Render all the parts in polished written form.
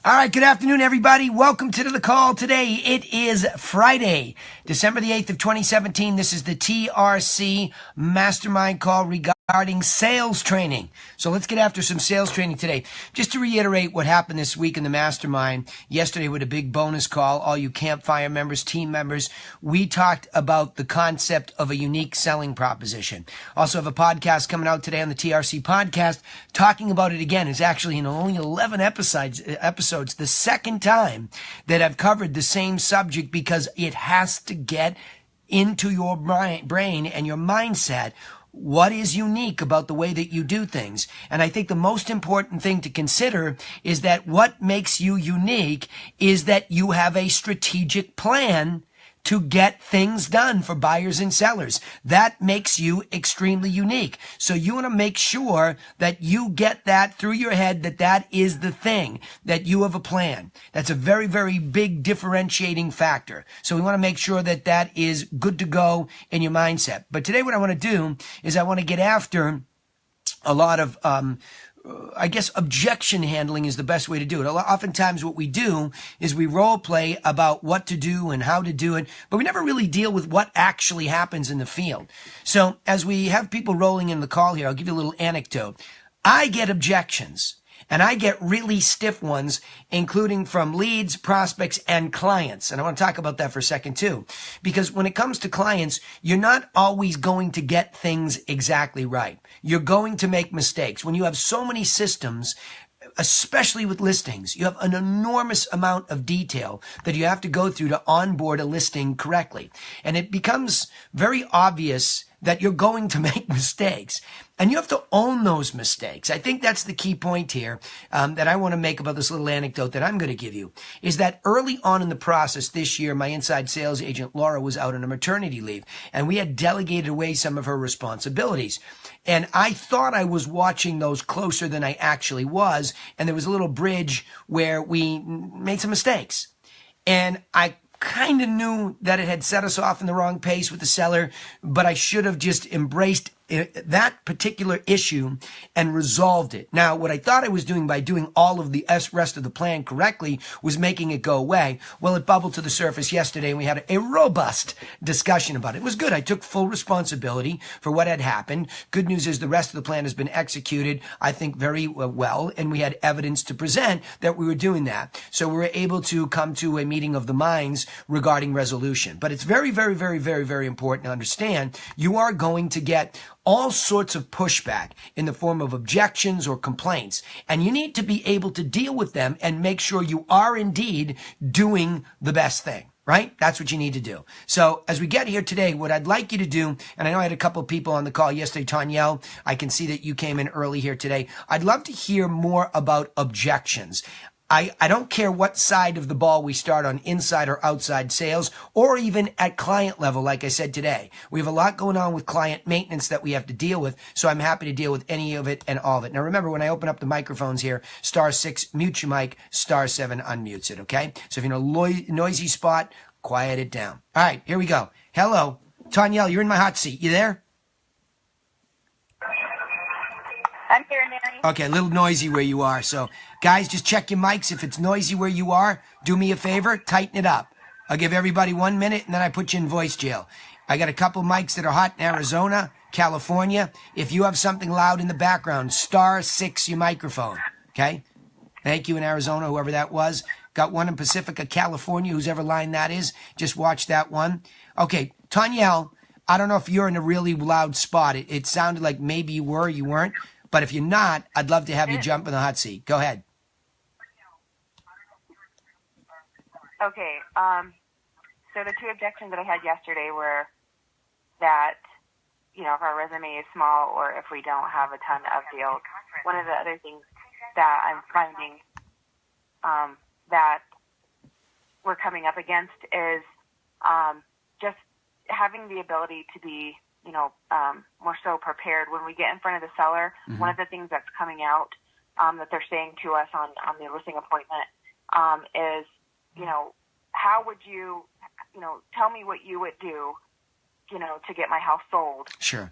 All right, good afternoon, everybody. Welcome to the call today. It is Friday, December the 8th of 2017. This is the TRC Mastermind call regarding sales training. So let's get after some sales training today. Just to reiterate what happened this week in the Mastermind, yesterday with a big bonus call, all you campfire members, team members, we talked about the concept of a unique selling proposition. Also have a podcast coming out today on the TRC podcast talking about it again. It's actually in only 11 episodes, the second time that I've covered the same subject because it has to get into your brain and your mindset. What is unique about the way that you do things? And I think the most important thing to consider is that what makes you unique is that you have a strategic plan to get things done for buyers and sellers. That makes you extremely unique. So you want to make sure that you get that through your head, that that is the thing, that you have a plan. That's a very, very big differentiating factor. So we want to make sure that that is good to go in your mindset. But today what I want to do is I want to get after a lot of, objection handling is the best way to do it. Oftentimes what we do is we role play about what to do and how to do it, but we never really deal with what actually happens in the field. So as we have people rolling in the call here, I'll give you a little anecdote. I get objections. And I get really stiff ones, including from leads, prospects, and clients. And I want to talk about that for a second too. Because when it comes to clients, you're not always going to get things exactly right. You're going to make mistakes. When you have so many systems, especially with listings, you have an enormous amount of detail that you have to go through to onboard a listing correctly. And it becomes very obvious that you're going to make mistakes. And you have to own those mistakes. I think that's the key point here that I want to make about this little anecdote that I'm going to give you, is that early on in the process this year, my inside sales agent, Laura, was out on a maternity leave, and we had delegated away some of her responsibilities. And I thought I was watching those closer than I actually was, and there was a little bridge where we made some mistakes. And I kind of knew that it had set us off in the wrong pace with the seller, but I should have just embraced that particular issue and resolved it. Now, what I thought I was doing by doing all of the rest of the plan correctly was making it go away. Well, it bubbled to the surface yesterday, and we had a robust discussion about it. It was good. I took full responsibility for what had happened. Good news is the rest of the plan has been executed, I think, very well, and we had evidence to present that we were doing that. So we were able to come to a meeting of the minds regarding resolution. But it's very, very, very, very, very important to understand you are going to get all sorts of pushback in the form of objections or complaints. And you need to be able to deal with them and make sure you are indeed doing the best thing, right? That's what you need to do. So as we get here today, what I'd like you to do, and I know I had a couple of people on the call yesterday, Tanyelle, I can see that you came in early here today. I'd love to hear more about objections. I don't care what side of the ball we start on, inside or outside sales, or even at client level, like I said today. We have a lot going on with client maintenance that we have to deal with, so I'm happy to deal with any of it and all of it. Now remember, when I open up the microphones here, *6 mutes your mic, *7 unmutes it, okay? So if you're in a noisy spot, quiet it down. All right, here we go. Hello. Tanyelle, you're in my hot seat. You there? I'm here, Mary. Okay, a little noisy where you are. So, guys, just check your mics. If it's noisy where you are, do me a favor, tighten it up. I'll give everybody 1 minute, and then I put you in voice jail. I got a couple mics that are hot in Arizona, California. If you have something loud in the background, *6 your microphone, okay? Thank you in Arizona, whoever that was. Got one in Pacifica, California, whoever line that is. Just watch that one. Okay, Tanyelle, I don't know if you're in a really loud spot. It sounded like maybe you were, you weren't. But if you're not, I'd love to have you jump in the hot seat. Go ahead. Okay. So the two objections that I had yesterday were that, if our resume is small or if we don't have a ton of deals. One of the other things that I'm finding that we're coming up against is just having the ability to be more so prepared when we get in front of the seller. Mm-hmm. One of the things that's coming out that they're saying to us on the listing appointment is, how would you, tell me what you would do, to get my house sold. Sure.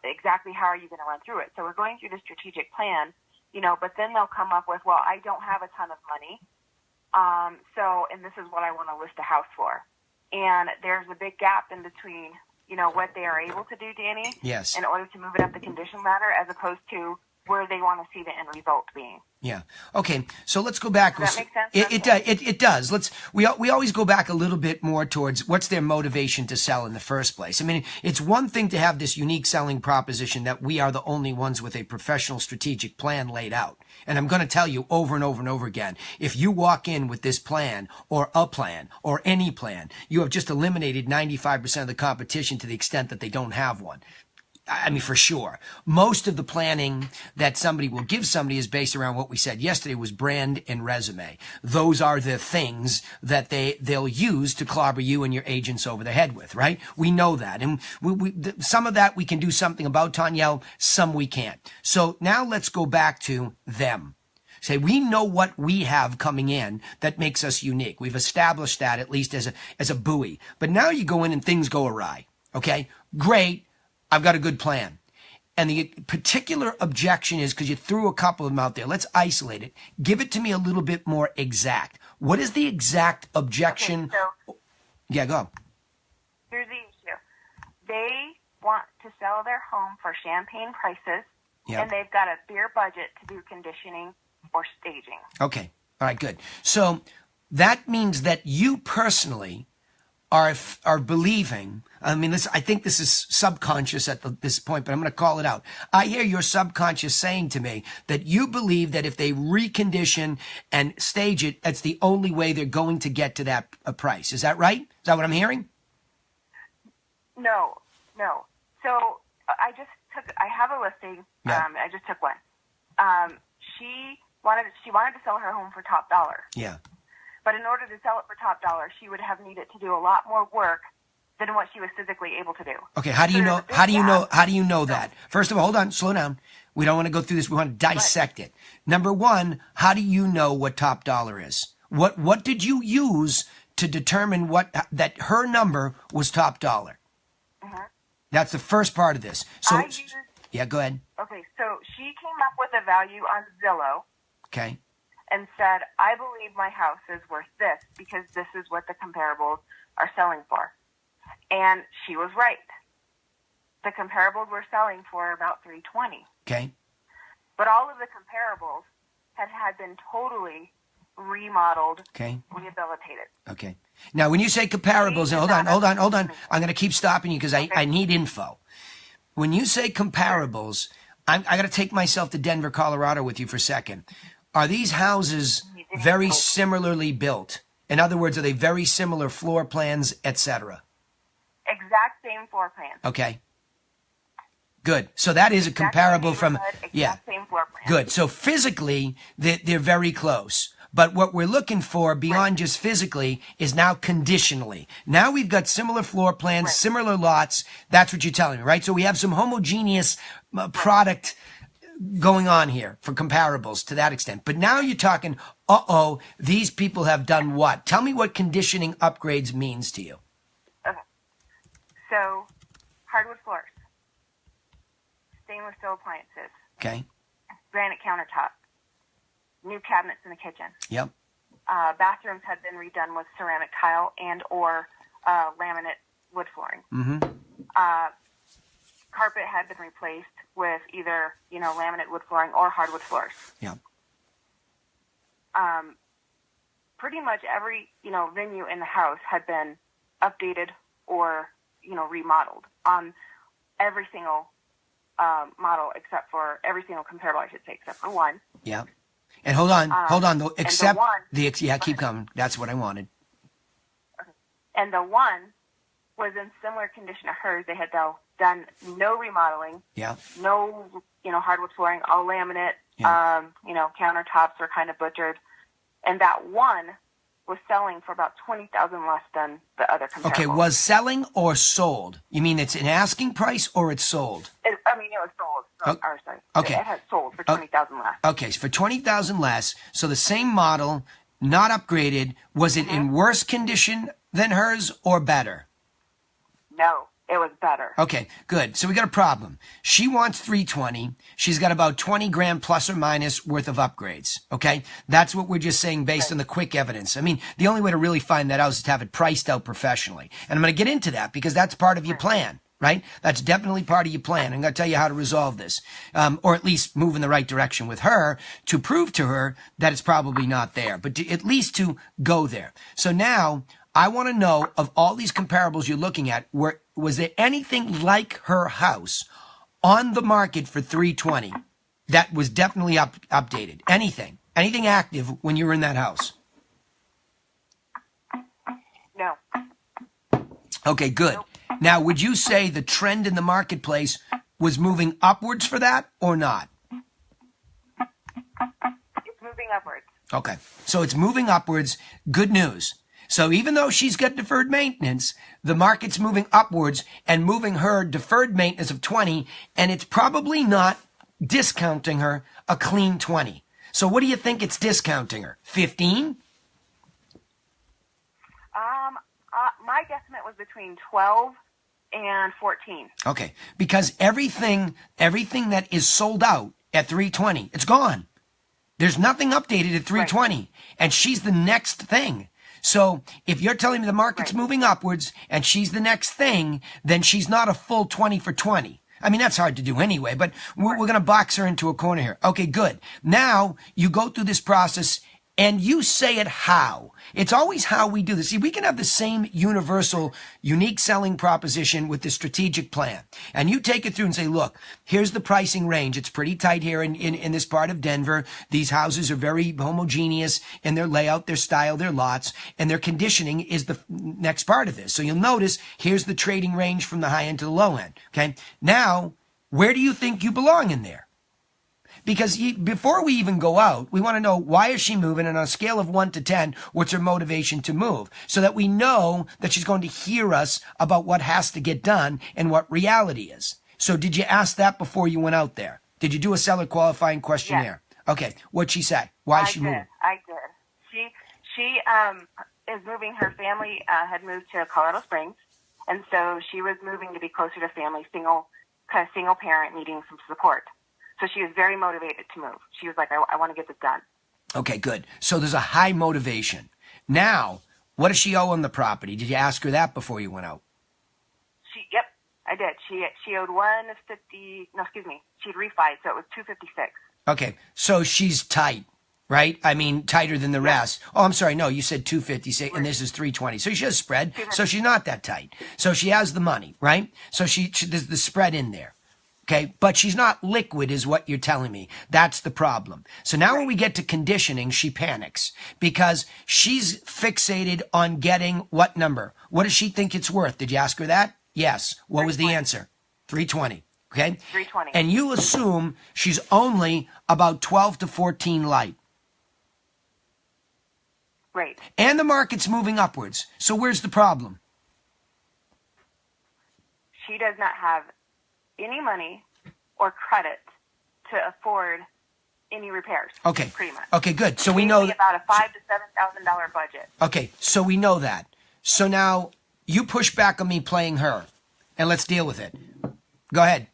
Exactly how are you going to run through it? So we're going through the strategic plan, but then they'll come up with, well, I don't have a ton of money. And this is what I want to list a house for. And there's a big gap in between, what they are able to do, Danny, Yes. in order to move it up the condition ladder, as opposed to where they want to see the end result being. Yeah. Okay. So let's go back. Does that make sense? It does. We always go back a little bit more towards what's their motivation to sell in the first place. I mean, it's one thing to have this unique selling proposition that we are the only ones with a professional strategic plan laid out. And I'm going to tell you over and over and over again, if you walk in with this plan or a plan or any plan, you have just eliminated 95% of the competition to the extent that they don't have one. I mean, for sure. Most of the planning that somebody will give somebody is based around what we said yesterday was brand and resume. Those are the things that they'll use to clobber you and your agents over the head with, right? We know that. And some of that we can do something about, Tanyel, some we can't. So now let's go back to them. Say, we know what we have coming in that makes us unique. We've established that at least as a buoy. But now you go in and things go awry. Okay? Great. I've got a good plan. And the particular objection is because you threw a couple of them out there. Let's isolate it. Give it to me a little bit more exact. What is the exact objection? Okay, so yeah, go. here's the issue. They want to sell their home for champagne prices, Yep. and they've got a beer budget to do conditioning or staging. Okay. All right, good. So that means that you personally are believing, I mean, I think this is subconscious at this point, but I'm going to call it out. I hear your subconscious saying to me that you believe that if they recondition and stage it, that's the only way they're going to get to that price. Is that right? Is that what I'm hearing? No. So I have a listing. Yeah. I just took one. She wanted to sell her home for top dollar. Yeah. But in order to sell it for top dollar, she would have needed to do a lot more work than what she was physically able to do. Okay, how do you know? How do you know that? First of all, hold on, slow down. We don't want to go through this. We want to dissect it. Number one, how do you know what top dollar is? What did you use to determine that her number was top dollar? Mm-hmm. That's the first part of this. So, yeah, go ahead. Okay, so she came up with a value on Zillow. Okay. And said, I believe my house is worth this because this is what the comparables are selling for. And she was right. The comparables were selling for about $320,000. Okay. But all of the comparables had been totally remodeled, okay, rehabilitated. Okay. Now, when you say comparables, hold on. I'm going to keep stopping you because I need info. When you say comparables, I got to take myself to Denver, Colorado with you for a second. Are these houses very similarly built? In other words, are they very similar floor plans, etc.? Exact same floor plan. Okay. Good. So that is a comparable from, yeah. Same floor plan. Good. So physically, they're very close. But what we're looking for beyond just physically is now conditionally. Now we've got similar floor plans, similar lots. That's what you're telling me, right? So we have some homogeneous product going on here for comparables to that extent. But now you're talking, these people have done what? Tell me what conditioning upgrades means to you. Okay. So, hardwood floors, stainless steel appliances. Okay. Granite countertop, new cabinets in the kitchen. Yep. Bathrooms had been redone with ceramic tile and or laminate wood flooring. Mm-hmm. Carpet had been replaced with either, laminate wood flooring or hardwood floors. Yeah. Pretty much every, venue in the house had been updated or, remodeled on every single model except for every single comparable, I should say, except for one. Yeah. And hold on, though, except keep coming. That's what I wanted. Okay. And the one was in similar condition to hers. They had done no remodeling. Yeah. No, hardwood flooring, all laminate. Yeah. Countertops were kind of butchered. And that one was selling for about $20,000 less than the other comparables. Okay, was selling or sold? You mean it's an asking price or it's sold? It was sold. Okay. It had sold for $20,000 less. Okay, so for $20,000 less. So the same model, not upgraded. Was it in worse condition than hers or better? No. it was better. Okay, good. So we got a problem. She wants 320. She's got about 20 grand plus or minus worth of upgrades. Okay. That's what we're just saying based on the quick evidence. I mean, the only way to really find that out is to have it priced out professionally. And I'm going to get into that because that's part of your plan, right? That's definitely part of your plan. I'm going to tell you how to resolve this, or at least move in the right direction with her to prove to her that it's probably not there, but at least to go there. So now I want to know, of all these comparables you're looking at, was there anything like her house on the market for 320 that was definitely updated? Anything active when you were in that house? No. Okay, good. Nope. Now, would you say the trend in the marketplace was moving upwards for that or not? It's moving upwards. Okay, so it's moving upwards. Good news. So even though she's got deferred maintenance, the market's moving upwards and moving her deferred maintenance of 20, and it's probably not discounting her a clean 20. So what do you think it's discounting her? 15? My guesstimate was between 12 and 14. Okay, because everything that is sold out at 320, it's gone. There's nothing updated at 320, right. And she's the next thing. So if you're telling me the market's moving upwards and she's the next thing, then she's not a full 20 for 20. I mean, that's hard to do anyway, but we're going to box her into a corner here. Okay, good. Now you go through this process and you say it how. It's always how we do this. See, we can have the same universal, unique selling proposition with the strategic plan. And you take it through and say, look, here's the pricing range. It's pretty tight here in this part of Denver. These houses are very homogeneous in their layout, their style, their lots, and their conditioning is the next part of this. So you'll notice here's the trading range from the high end to the low end. Okay. Now, where do you think you belong in there? Because before we even go out, we want to know, why is she moving? And on a scale of 1 to 10, what's her motivation to move? So that we know that she's going to hear us about what has to get done and what reality is. So did you ask that before you went out there? Did you do a seller qualifying questionnaire? Yes. Okay. What'd she say? Why is she moving? I did. She is moving. Her family had moved to Colorado Springs. And so she was moving to be closer to family, single parent, needing some support. So she was very motivated to move. She was like, I want to get this done. Okay, good. So there's a high motivation. Now, what does she owe on the property? Did you ask her that before you went out? Yep, I did. She owed $150. No, excuse me. She'd refied, so it was $256. Okay, so she's tight, right? I mean, tighter than the rest. Oh, I'm sorry. No, you said $250, and this is $320. So she has spread. So she's not that tight. So she has the money, right? So there's the spread in there. Okay, but she's not liquid is what you're telling me. That's the problem. So now when we get to conditioning, she panics because she's fixated on getting what number? What does she think it's worth? Did you ask her that? Yes. What was the answer? 320. Okay? 320. And you assume she's only about 12 to 14 light. Right. And the market's moving upwards. So where's the problem? She does not have any money or credit to afford any repairs. Okay. Pretty much. Okay, good. So we know about a $5,000 to $7,000 budget. Okay, so we know that. So now you push back on me playing her, and let's deal with it. Go ahead.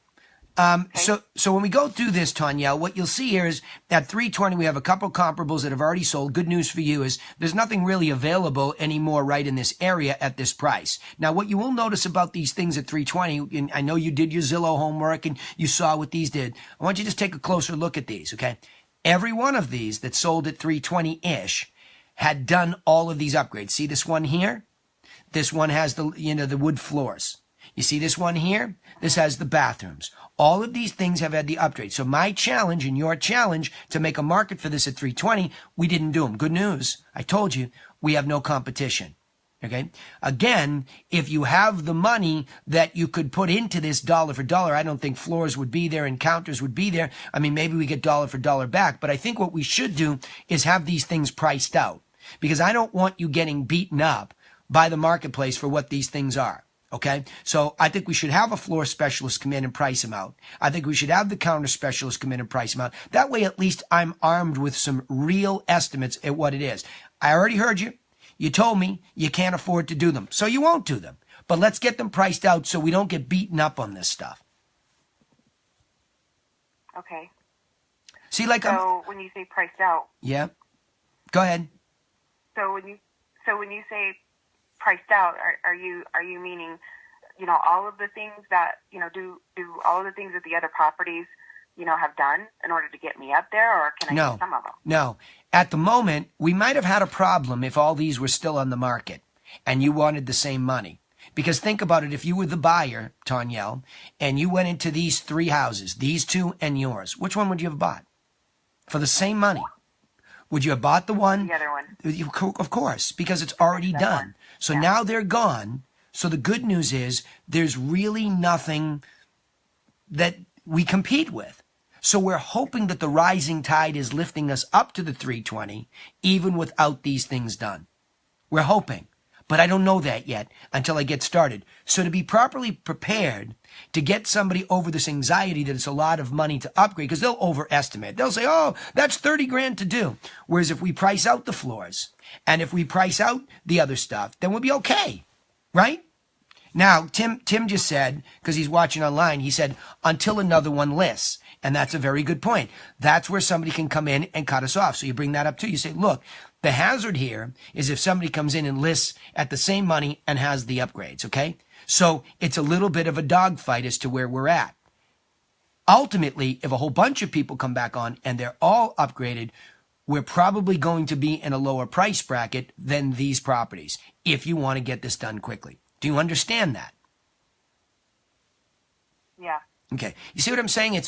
Okay. So when we go through this, Tanya, what you'll see here is at 320, we have a couple comparables that have already sold. Good news for you is there's nothing really available anymore right in this area at this price. Now, what you will notice about these things at 320, and I know you did your Zillow homework and you saw what these did. I want you to just take a closer look at these, okay? Every one of these that sold at 320-ish had done all of these upgrades. See this one here? This one has the wood floors. You see this one here? This has the bathrooms. All of these things have had the upgrade. So my challenge and your challenge to make a market for this at 320, we didn't do them. Good news. I told you we have no competition. Okay. Again, if you have the money that you could put into this dollar for dollar, I don't think floors would be there and counters would be there. I mean, maybe we get dollar for dollar back, but I think what we should do is have these things priced out because I don't want you getting beaten up by the marketplace for what these things are. Okay. So I think we should have a floor specialist come in and price them out. I think we should have the counter specialist come in and price them out. That way, at least I'm armed with some real estimates at what it is. I already heard you. You told me you can't afford to do them, so you won't do them. but let's get them priced out so we don't get beaten up on this stuff. Okay. See, like, when you say priced out. Yeah. Go ahead. So when you say priced out, are you meaning, all of the things that, do all of the things that the other properties, have done in order to get me up there, or can I get some of them? No. At the moment, we might have had a problem if all these were still on the market and you wanted the same money. Because think about it, if you were the buyer, Tanyelle, and you went into these 3 houses, these 2 and yours, which one would you have bought? For the same money. Would you have bought the one? The other one. Of course, because it's already done. So now they're gone. So the good news is there's really nothing that we compete with. So we're hoping that the rising tide is lifting us up to the 320, even without these things done. We're hoping. But I don't know that yet until I get started. So to be properly prepared to get somebody over this anxiety that it's a lot of money to upgrade, because they'll overestimate. They'll say, oh, that's 30 grand to do. Whereas if we price out the floors and if we price out the other stuff, then we'll be okay. Right? Now, Tim just said, because he's watching online, he said, until another one lists. And that's a very good point. That's where somebody can come in and cut us off. So you bring that up too. You say, look, the hazard here is if somebody comes in and lists at the same money and has the upgrades, okay? So it's a little bit of a dogfight as to where we're at. Ultimately, if a whole bunch of people come back on and they're all upgraded, we're probably going to be in a lower price bracket than these properties if you want to get this done quickly. Do you understand that? Yeah. Okay. You see what I'm saying?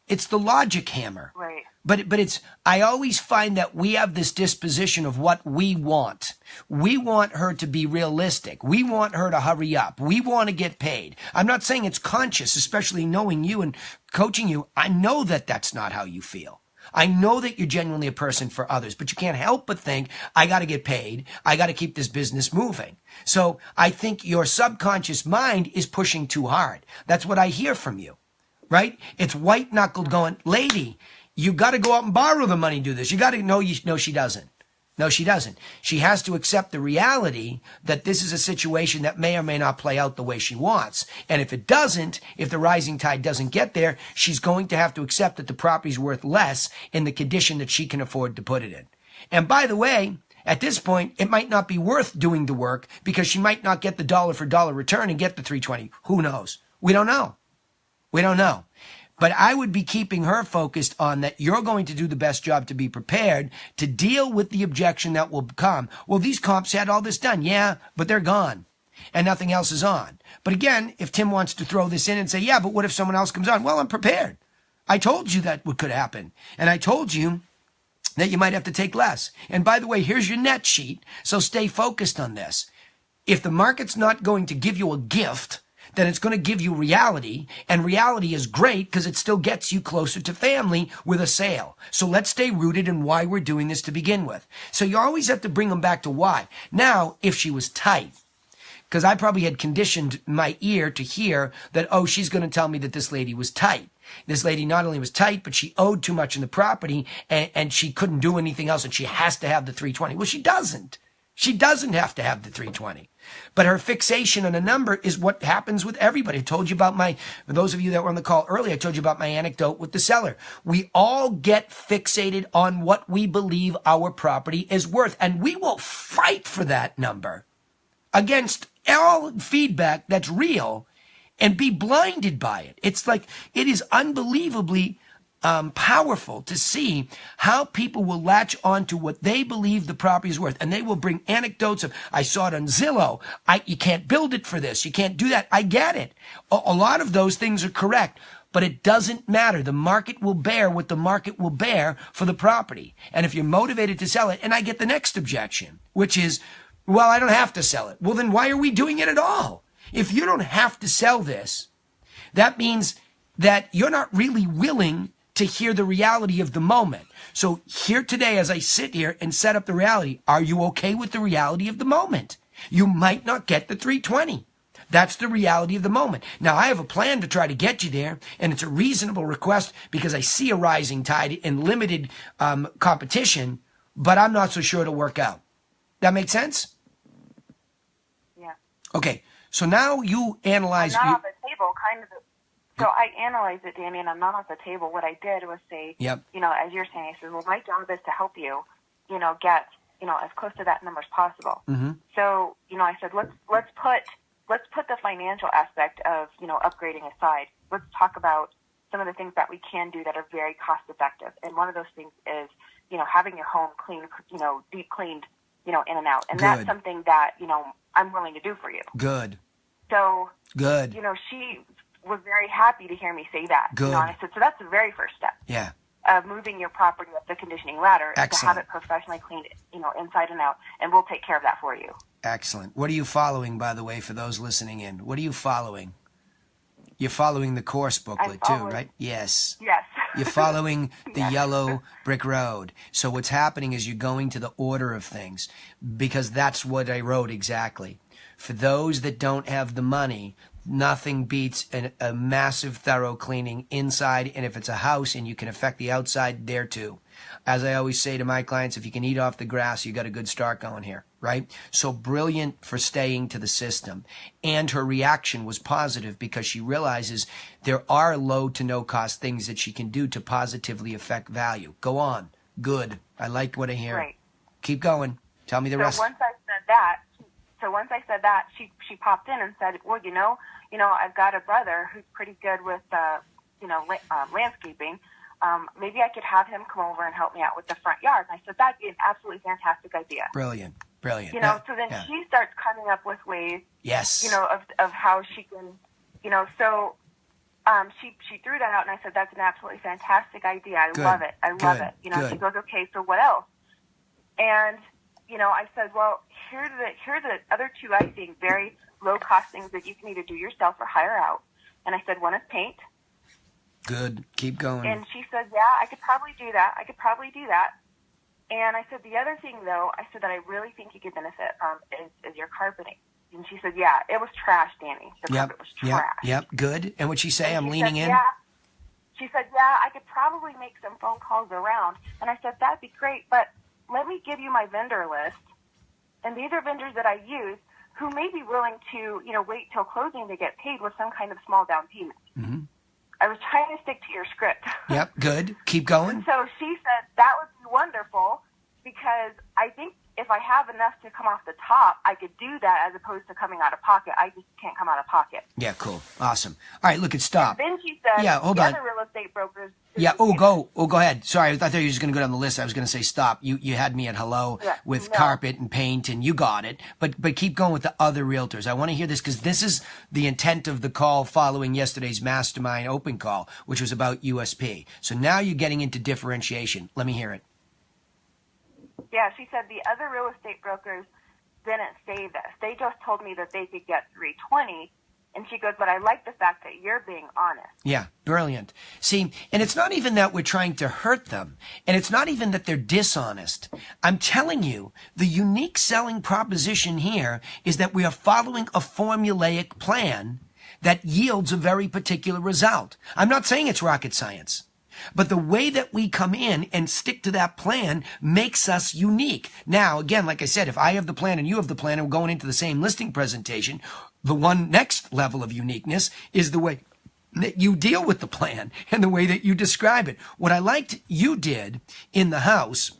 It's the logic hammer. Right. But it's, I always find that we have this disposition of what we want. We want her to be realistic. We want her to hurry up. We want to get paid. I'm not saying it's conscious, especially knowing you and coaching you. I know that that's not how you feel. I know that you're genuinely a person for others, but you can't help but think, I got to get paid. I got to keep this business moving. So I think your subconscious mind is pushing too hard. That's what I hear from you, right? It's white knuckled going, lady, you got to go out and borrow the money to do this. You got to know, no, she doesn't. No, she doesn't. She has to accept the reality that this is a situation that may or may not play out the way she wants. And if it doesn't, if the rising tide doesn't get there, she's going to have to accept that the property's worth less in the condition that she can afford to put it in. And by the way, at this point, it might not be worth doing the work because she might not get the dollar for dollar return and get the 320. Who knows? We don't know. We don't know. But I would be keeping her focused on that you're going to do the best job to be prepared to deal with the objection that will come. Well, these comps had all this done. Yeah, but they're gone and nothing else is on. But again, if Tim wants to throw this in and say, yeah, but what if someone else comes on? Well, I'm prepared. I told you that what could happen. And I told you that you might have to take less. And by the way, here's your net sheet. So stay focused on this. If the market's not going to give you a gift, then it's going to give you reality, and reality is great because it still gets you closer to family with a sale. So let's stay rooted in why we're doing this to begin with. So you always have to bring them back to why. Now, if she was tight, because I probably had conditioned my ear to hear that, oh, she's going to tell me that this lady was tight. This lady not only was tight, but she owed too much in the property, and she couldn't do anything else, and she has to have the 320. Well, she doesn't. She doesn't have to have the 320. But her fixation on a number is what happens with everybody. I told you about for those of you that were on the call earlier, I told you about my anecdote with the seller. We all get fixated on what we believe our property is worth, and we will fight for that number against all feedback that's real and be blinded by it. It's like, it is unbelievably powerful to see how people will latch on to what they believe the property is worth. And they will bring anecdotes of, I saw it on Zillow. You can't build it for this. You can't do that. I get it. A lot of those things are correct, but it doesn't matter. The market will bear what the market will bear for the property. And if you're motivated to sell it, and I get the next objection, which is, well, I don't have to sell it. Well, then why are we doing it at all? If you don't have to sell this, that means that you're not really willing to hear the reality of the moment. So here today, as I sit here and set up the reality, are you okay with the reality of the moment? You might not get the 320. That's the reality of the moment. Now, I have a plan to try to get you there, and it's a reasonable request because I see a rising tide and limited competition, but I'm not so sure it'll work out. That make sense? Yeah. Okay. So now you analyze. I'm not off the table, kind of. So I analyzed it, Danny, and I'm not off the table. What I did was say, Yep. As you're saying, I said, well, my job is to help you, get, as close to that number as possible. Mm-hmm. So, I said, let's put the financial aspect of, upgrading aside. Let's talk about some of the things that we can do that are very cost effective. And one of those things is, having your home clean, deep cleaned, in and out. And that's something that, I'm willing to do for you. Good. So, good. She was very happy to hear me say that. Good. And I said, so that's the very first step. Yeah. Of moving your property up the conditioning ladder is to have it professionally cleaned, inside and out, and we'll take care of that for you. Excellent. What are you following, by the way, for those listening in? What are you following? You're following the course booklet too, right? Yes. Yes. You're following the yellow brick road. So what's happening is you're going to the order of things, because that's what I wrote exactly. For those that don't have the money, nothing beats a massive thorough cleaning inside, and if it's a house and you can affect the outside there too. As I always say to my clients, if you can eat off the grass, you got a good start going here, right? So brilliant for staying to the system. And her reaction was positive because she realizes there are low to no cost things that she can do to positively affect value. Go on. Good. I like what I hear. Right. Keep going. Tell me the rest. Once I said that, she popped in and said, well, I've got a brother who's pretty good with, landscaping. Maybe I could have him come over and help me out with the front yard. And I said, that'd be an absolutely fantastic idea. Brilliant. Brilliant. So then she starts coming up with ways, yes, of how she can, she threw that out, and I said, that's an absolutely fantastic idea. I love it. I love it. She goes, okay, so what else? And, I said, well, here are the other two, I think, very low-cost things that you can either do yourself or hire out. And I said, one is paint. Good. Keep going. And she said, yeah, I could probably do that. And I said, the other thing, though, I said that I really think you could benefit from is your carpeting. And she said, yeah, it was trash, Danny. The carpet was trash. Yep. Good. And what'd she say? I'm leaning in? Yeah. She said, yeah, I could probably make some phone calls around. And I said, that'd be great, but let me give you my vendor list. And these are vendors that I use who may be willing to, wait till closing to get paid with some kind of small down payment. Mm-hmm. I was trying to stick to your script. Yep, good. Keep going. So she said that would be wonderful because I think if I have enough to come off the top, I could do that as opposed to coming out of pocket. I just can't come out of pocket. Yeah, cool. Awesome. All right, look, stop. And then she said, hold on. Other real estate brokers. Yeah, go ahead. Sorry, I thought you were just going to go down the list. I was going to say stop. You had me at hello with carpet and paint, and you got it. But keep going with the other realtors. I want to hear this because this is the intent of the call following yesterday's mastermind open call, which was about USP. So now you're getting into differentiation. Let me hear it. Yeah, she said the other real estate brokers didn't say this. They just told me that they could get 320. And she goes, but I like the fact that you're being honest. Yeah, brilliant. See, and it's not even that we're trying to hurt them. And it's not even that they're dishonest. I'm telling you, the unique selling proposition here is that we are following a formulaic plan that yields a very particular result. I'm not saying it's rocket science. But the way that we come in and stick to that plan makes us unique. Now, again, like I said, if I have the plan and you have the plan and we're going into the same listing presentation, the one next level of uniqueness is the way that you deal with the plan and the way that you describe it. What I liked you did in the house,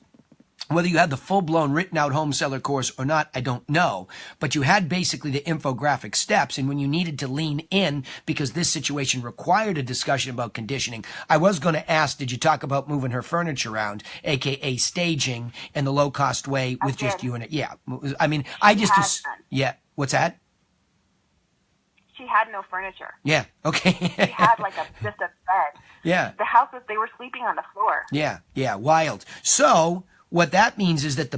whether you had the full-blown written-out home seller course or not, I don't know. But you had basically the infographic steps, and when you needed to lean in because this situation required a discussion about conditioning, I was going to ask, did you talk about moving her furniture around, a.k.a. staging in the low-cost way with just you in it? Yeah. I mean, yeah. What's that? She had no furniture. Yeah. Okay. She had just a bed. Yeah. The house they were sleeping on the floor. Yeah. Yeah. Wild. So what that means is that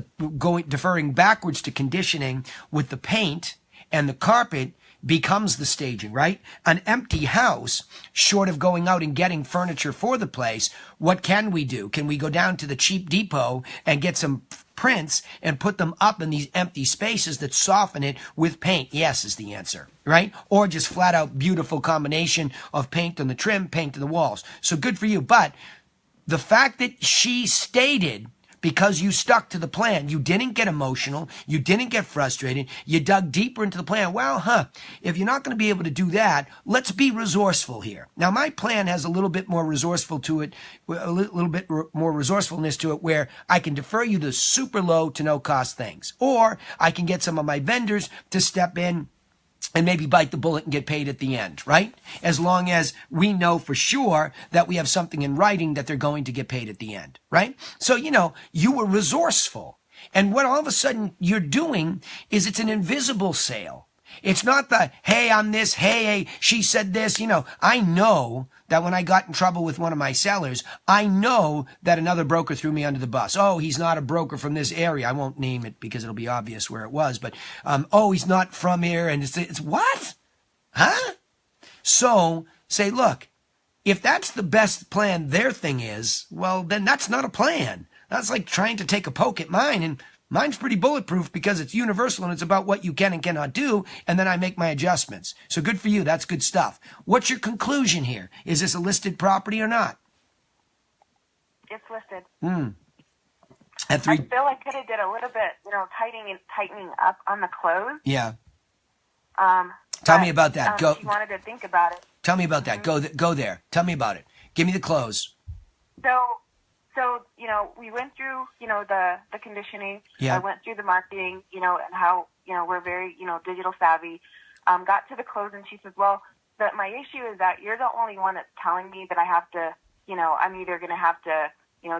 deferring backwards to conditioning with the paint and the carpet becomes the staging, right? An empty house, short of going out and getting furniture for the place, what can we do? Can we go down to the cheap depot and get some prints and put them up in these empty spaces that soften it with paint? Yes is the answer, right? Or just flat out beautiful combination of paint on the trim, paint to the walls. So good for you. But the fact that she stated because you stuck to the plan. You didn't get emotional. You didn't get frustrated. You dug deeper into the plan. Well, if you're not going to be able to do that, let's be resourceful here. Now, my plan has a little bit more resourceful to it, a little bit more resourcefulness to it, where I can defer you the super low to no cost things. Or I can get some of my vendors to step in and maybe bite the bullet and get paid at the end, right? As long as we know for sure that we have something in writing that they're going to get paid at the end, right? So, you were resourceful. And what all of a sudden you're doing is it's an invisible sale. It's not the, hey, I'm this, hey, she said this. I know that when I got in trouble with one of my sellers, I know that another broker threw me under the bus. Oh, he's not a broker from this area. I won't name it because it'll be obvious where it was. But, he's not from here. And it's what? Huh? So say, look, if that's the best plan their thing is, well, then that's not a plan. That's like trying to take a poke at mine, and mine's pretty bulletproof because it's universal and it's about what you can and cannot do, and then I make my adjustments. So good for you. That's good stuff. What's your conclusion here? Is this a listed property or not? It's listed. I feel I could have did a little bit, tightening up on the close. Yeah. Tell me about that. Go. She wanted to think about it. Tell me about that. Go there. Tell me about it. Give me the close. So, we went through, the conditioning. Yeah. I went through the marketing, and how, we're very, digital savvy. Got to the close, and she says, well, my issue is that you're the only one that's telling me that I have to, I'm either going to have to,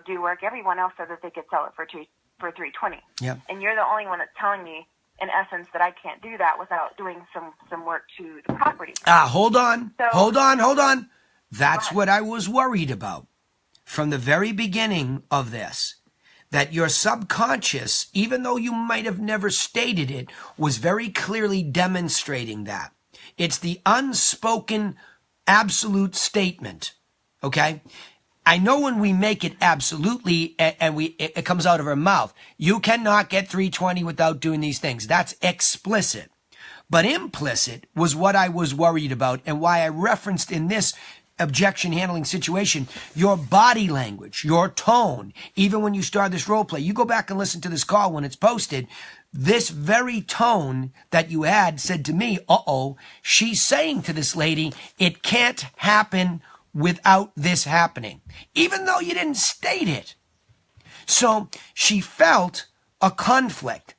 do work. Everyone else said that they could sell it for $320. Yeah. And you're the only one that's telling me, in essence, that I can't do that without doing some work to the property. Hold on. Hold on. That's what I was worried about from the very beginning of this, that your subconscious, even though you might have never stated it, was very clearly demonstrating that. It's the unspoken absolute statement, okay? I know when we make it absolutely and it comes out of our mouth, you cannot get 320 without doing these things. That's explicit. But implicit was what I was worried about, and why I referenced in this objection handling situation, your body language, your tone, even when you start this role play. You go back and listen to this call when it's posted. This very tone that you had said to me, she's saying to this lady, it can't happen without this happening, even though you didn't state it. So she felt a conflict.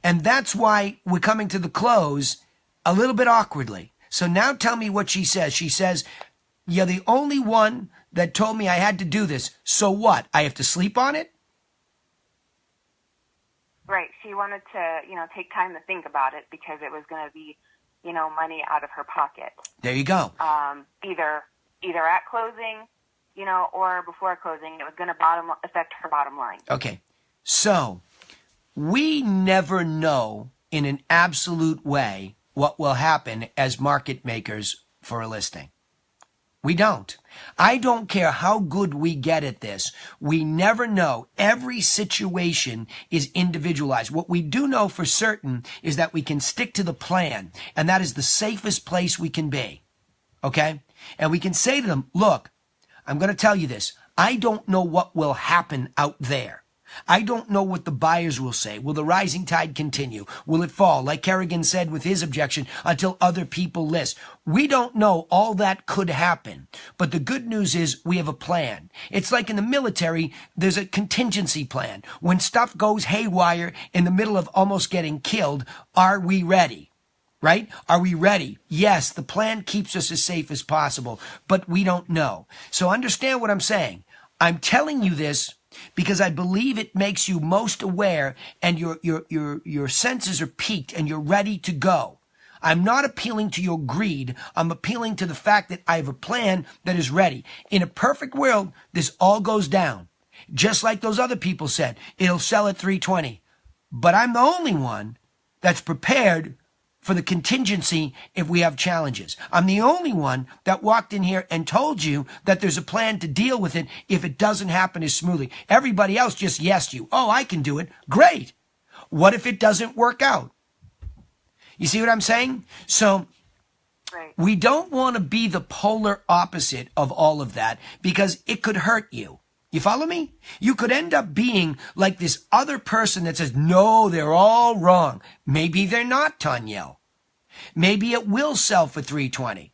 And that's why we're coming to the close a little bit awkwardly. So now tell me what she says. She says, you're the only one that told me I had to do this. So what? I have to sleep on it? Right. She wanted to, take time to think about it because it was going to be, money out of her pocket. There you go. Either at closing, or before closing, it was going to affect her bottom line. Okay. So we never know in an absolute way what will happen as market makers for a listing. We don't. I don't care how good we get at this. We never know. Every situation is individualized. What we do know for certain is that we can stick to the plan, and that is the safest place we can be. Okay? And we can say to them, look, I'm going to tell you this. I don't know what will happen out there. I don't know what the buyers will say. Will the rising tide continue? Will it fall, like Kerrigan said with his objection, until other people list? We don't know. All that could happen. But the good news is we have a plan. It's like in the military, there's a contingency plan. When stuff goes haywire in the middle of almost getting killed, are we ready? Right? Are we ready? Yes, the plan keeps us as safe as possible, but we don't know. So understand what I'm saying. I'm telling you this because I believe it makes you most aware, and your senses are peaked and you're ready to go. I'm not appealing to your greed. I'm appealing to the fact that I have a plan that is ready. In a perfect world, this all goes down. Just like those other people said, it'll sell at 320. But I'm the only one that's prepared for the contingency if we have challenges. I'm the only one that walked in here and told you that there's a plan to deal with it if it doesn't happen as smoothly. Everybody else just yesed you. Oh, I can do it. Great. What if it doesn't work out? You see what I'm saying? So we don't want to be the polar opposite of all of that because it could hurt you. You follow me? You could end up being like this other person that says, no, they're all wrong. Maybe they're not, Tanyel. Maybe it will sell for 320.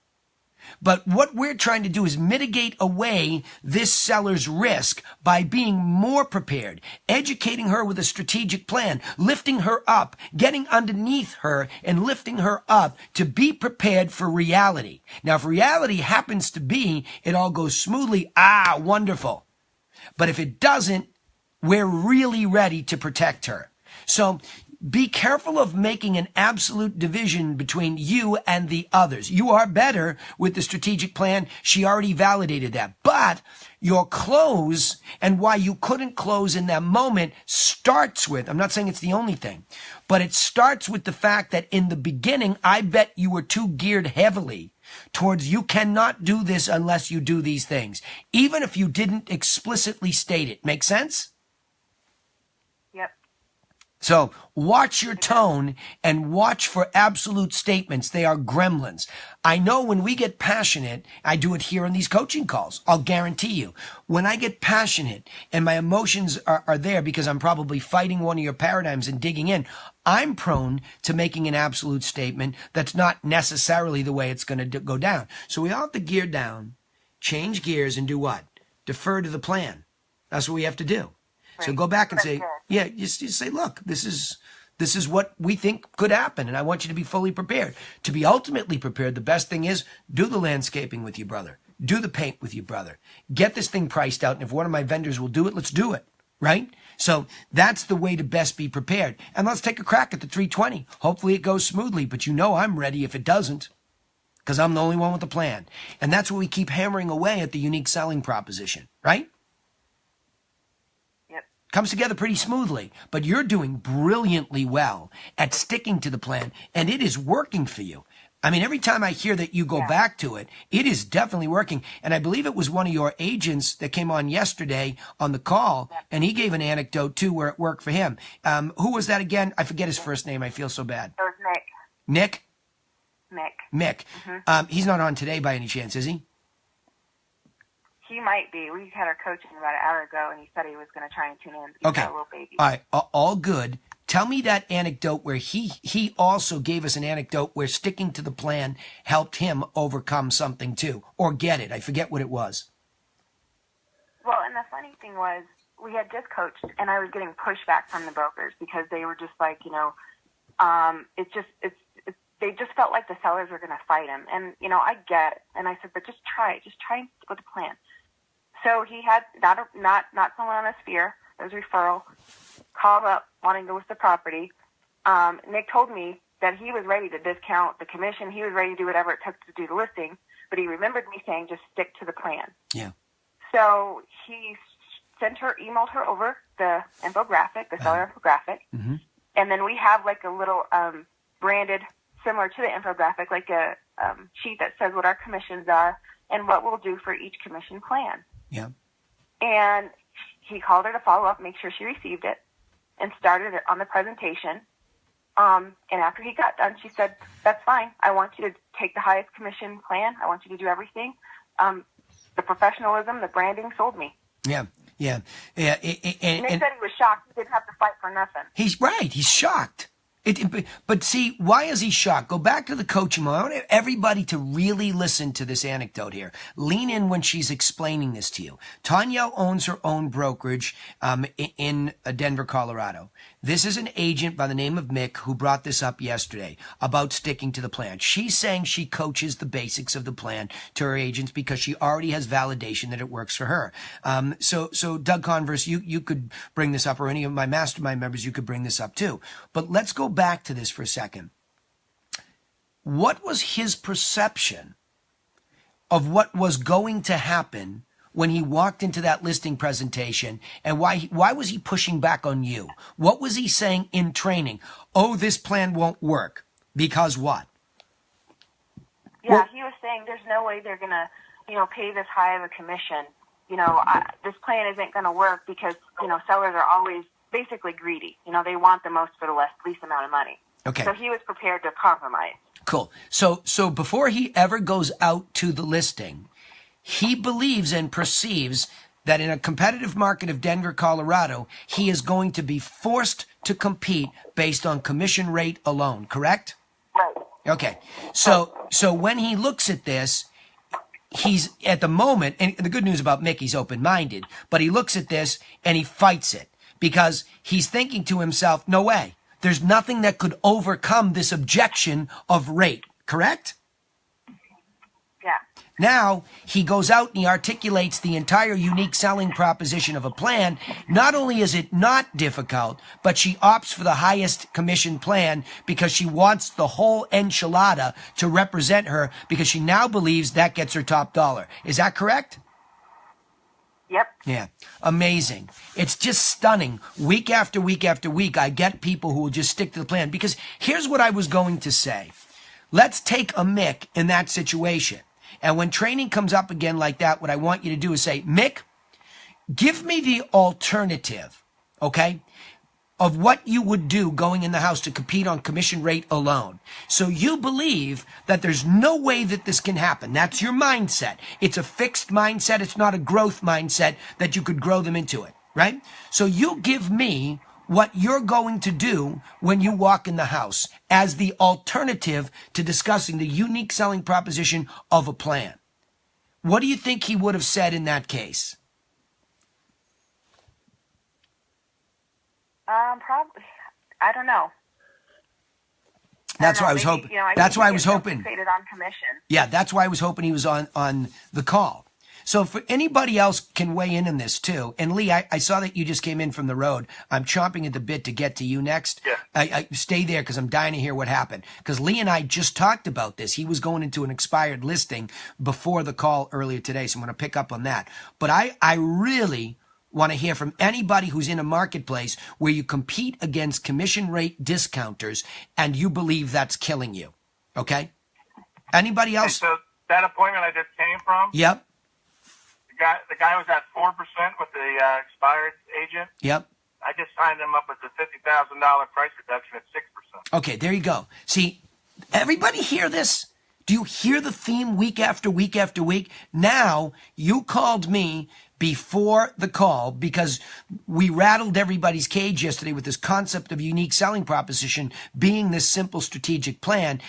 But what we're trying to do is mitigate away this seller's risk by being more prepared, educating her with a strategic plan, lifting her up, getting underneath her and lifting her up to be prepared for reality. Now, if reality happens to be, it all goes smoothly, wonderful. But if it doesn't, we're really ready to protect her. So be careful of making an absolute division between you and the others. You are better with the strategic plan. She already validated that. But your close and why you couldn't close in that moment starts with, I'm not saying it's the only thing, but it starts with the fact that in the beginning, I bet you were too geared heavily towards you cannot do this unless you do these things, even if you didn't explicitly state it. Make sense? Yep. So watch your tone and watch for absolute statements. They are gremlins. I know when we get passionate, I do it here in these coaching calls. I'll guarantee you. When I get passionate and my emotions are there because I'm probably fighting one of your paradigms and digging in, I'm prone to making an absolute statement that's not necessarily the way it's going to go down. So we all have to gear down, change gears, and do what? Defer to the plan. That's what we have to do. Right. So go back and say, you say, look, this is what we think could happen, and I want you to be fully prepared. To be ultimately prepared, the best thing is do the landscaping with your brother. Do the paint with your brother. Get this thing priced out, and if one of my vendors will do it, let's do it, right? So that's the way to best be prepared. And let's take a crack at the 320. Hopefully it goes smoothly, but you know I'm ready if it doesn't, because I'm the only one with a plan. And that's what we keep hammering away at the unique selling proposition, right? Yep. Comes together pretty smoothly, but you're doing brilliantly well at sticking to the plan, and it is working for you. I mean, every time I hear that you go back to it, it is definitely working. And I believe it was one of your agents that came on yesterday on the call, and he gave an anecdote, too, where it worked for him. Who was that again? I forget his first name. I feel so bad. It was Nick. Nick? Nick. Mm-hmm. He's not on today by any chance, is he? He might be. We had our coaching about an hour ago, and he said he was going to try and tune in. He's Okay. got a little baby. All right. All good. Tell me that anecdote where he also gave us an anecdote where sticking to the plan helped him overcome something too, or get it. I forget what it was. Well, and the funny thing was, we had just coached, and I was getting pushback from the brokers because they were just like, they just felt like the sellers were going to fight him. And, I get it. And I said, but just try and stick with the plan. So he had not someone on a sphere. It was referral. Called up wanting to list the property. Nick told me that he was ready to discount the commission. He was ready to do whatever it took to do the listing, but he remembered me saying just stick to the plan. Yeah. So he emailed her over the infographic, the seller infographic, mm-hmm. and then we have like a little branded, similar to the infographic, like a sheet that says what our commissions are and what we'll do for each commission plan. Yeah. And he called her to follow up, make sure she received it, and started it on the presentation. And after he got done, she said, that's fine. I want you to take the highest commission plan. I want you to do everything. The professionalism, the branding sold me. Yeah. And Nick said he was shocked. He didn't have to fight for nothing. He's right. He's shocked. But see, why is he shocked? Go back to the coaching mode. I want everybody to really listen to this anecdote here. Lean in when she's explaining this to you. Tanya owns her own brokerage in Denver, Colorado. This is an agent by the name of Mick who brought this up yesterday about sticking to the plan. She's saying she coaches the basics of the plan to her agents because she already has validation that it works for her. So Doug Converse, you could bring this up, or any of my mastermind members, you could bring this up too. But let's go back to this for a second. What was his perception of what was going to happen when he walked into that listing presentation, and why was he pushing back on you? What was he saying in training? Oh, this plan won't work. Because what? Yeah, he was saying there's no way they're going to, pay this high of a commission. This plan isn't going to work because, sellers are always basically greedy. They want the most for the least amount of money. Okay. So he was prepared to compromise. Cool. So before he ever goes out to the listing, he believes and perceives that in a competitive market of Denver, Colorado, he is going to be forced to compete based on commission rate alone, correct? Right. Okay. So when he looks at this, he's at the moment, and the good news about Mick, he's open-minded, but he looks at this and he fights it because he's thinking to himself, no way. There's nothing that could overcome this objection of rate, correct? Yeah. Now, he goes out and he articulates the entire unique selling proposition of a plan. Not only is it not difficult, but she opts for the highest commission plan because she wants the whole enchilada to represent her because she now believes that gets her top dollar. Is that correct? Yep. Yeah. Amazing. It's just stunning. Week after week after week, I get people who will just stick to the plan because here's what I was going to say. Let's take a Mick in that situation. And when training comes up again like that, what I want you to do is say, Mick, give me the alternative, okay, of what you would do going in the house to compete on commission rate alone. So you believe that there's no way that this can happen. That's your mindset. It's a fixed mindset. It's not a growth mindset that you could grow them into it, right? So you give me what you're going to do when you walk in the house as the alternative to discussing the unique selling proposition of a plan. What do you think he would have said in that case? Probably. I don't know. That's why I was hoping. That's why I was hoping. Fixated on commission. Yeah, that's why I was hoping he was on the call. So for anybody else can weigh in this too. And Lee, I saw that you just came in from the road. I'm chomping at the bit to get to you next. Yeah. I stay there because I'm dying to hear what happened. Because Lee and I just talked about this. He was going into an expired listing before the call earlier today, so I'm going to pick up on that. But I really want to hear from anybody who's in a marketplace where you compete against commission rate discounters and you believe that's killing you. Okay? Anybody else? And so that appointment I just came from, Yep. the guy was at 4% with the expired agent. Yep. I just signed him up with the $50,000 price reduction at 6%. Okay, there you go. See, everybody hear this? Do you hear the theme week after week after week? Now, you called me before the call because we rattled everybody's cage yesterday with this concept of unique selling proposition being this simple strategic plan.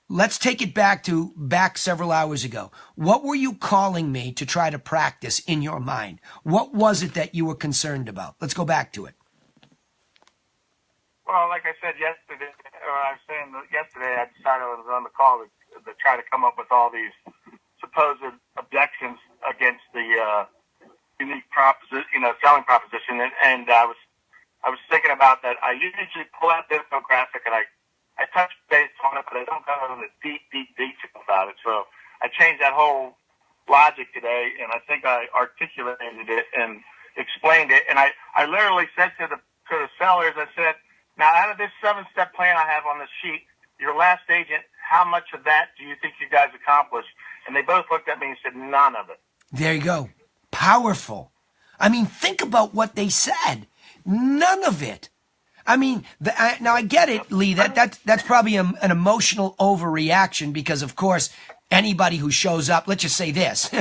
Let's take it back several hours ago. What were you calling me to try to practice in your mind? What was it that you were concerned about? Let's go back to it. Well, like I said yesterday, I decided I was on the call to try to come up with all these supposed objections against the unique proposition, selling proposition, and I was thinking about that. I usually pull out the infographic and I touch base on it, but I don't go into the deep detail about it. So I changed that whole logic today, and I think I articulated it and explained it. And I literally said to the sellers, I said, now out of this 7-step plan I have on the sheet, your last agent, how much of that do you think you guys accomplished? And they both looked at me and said, none of it. There you go. Powerful. I mean, think about what they said. None of it. I mean, now I get it, Lee. That's probably an emotional overreaction because, of course, anybody who shows up, let's just say this,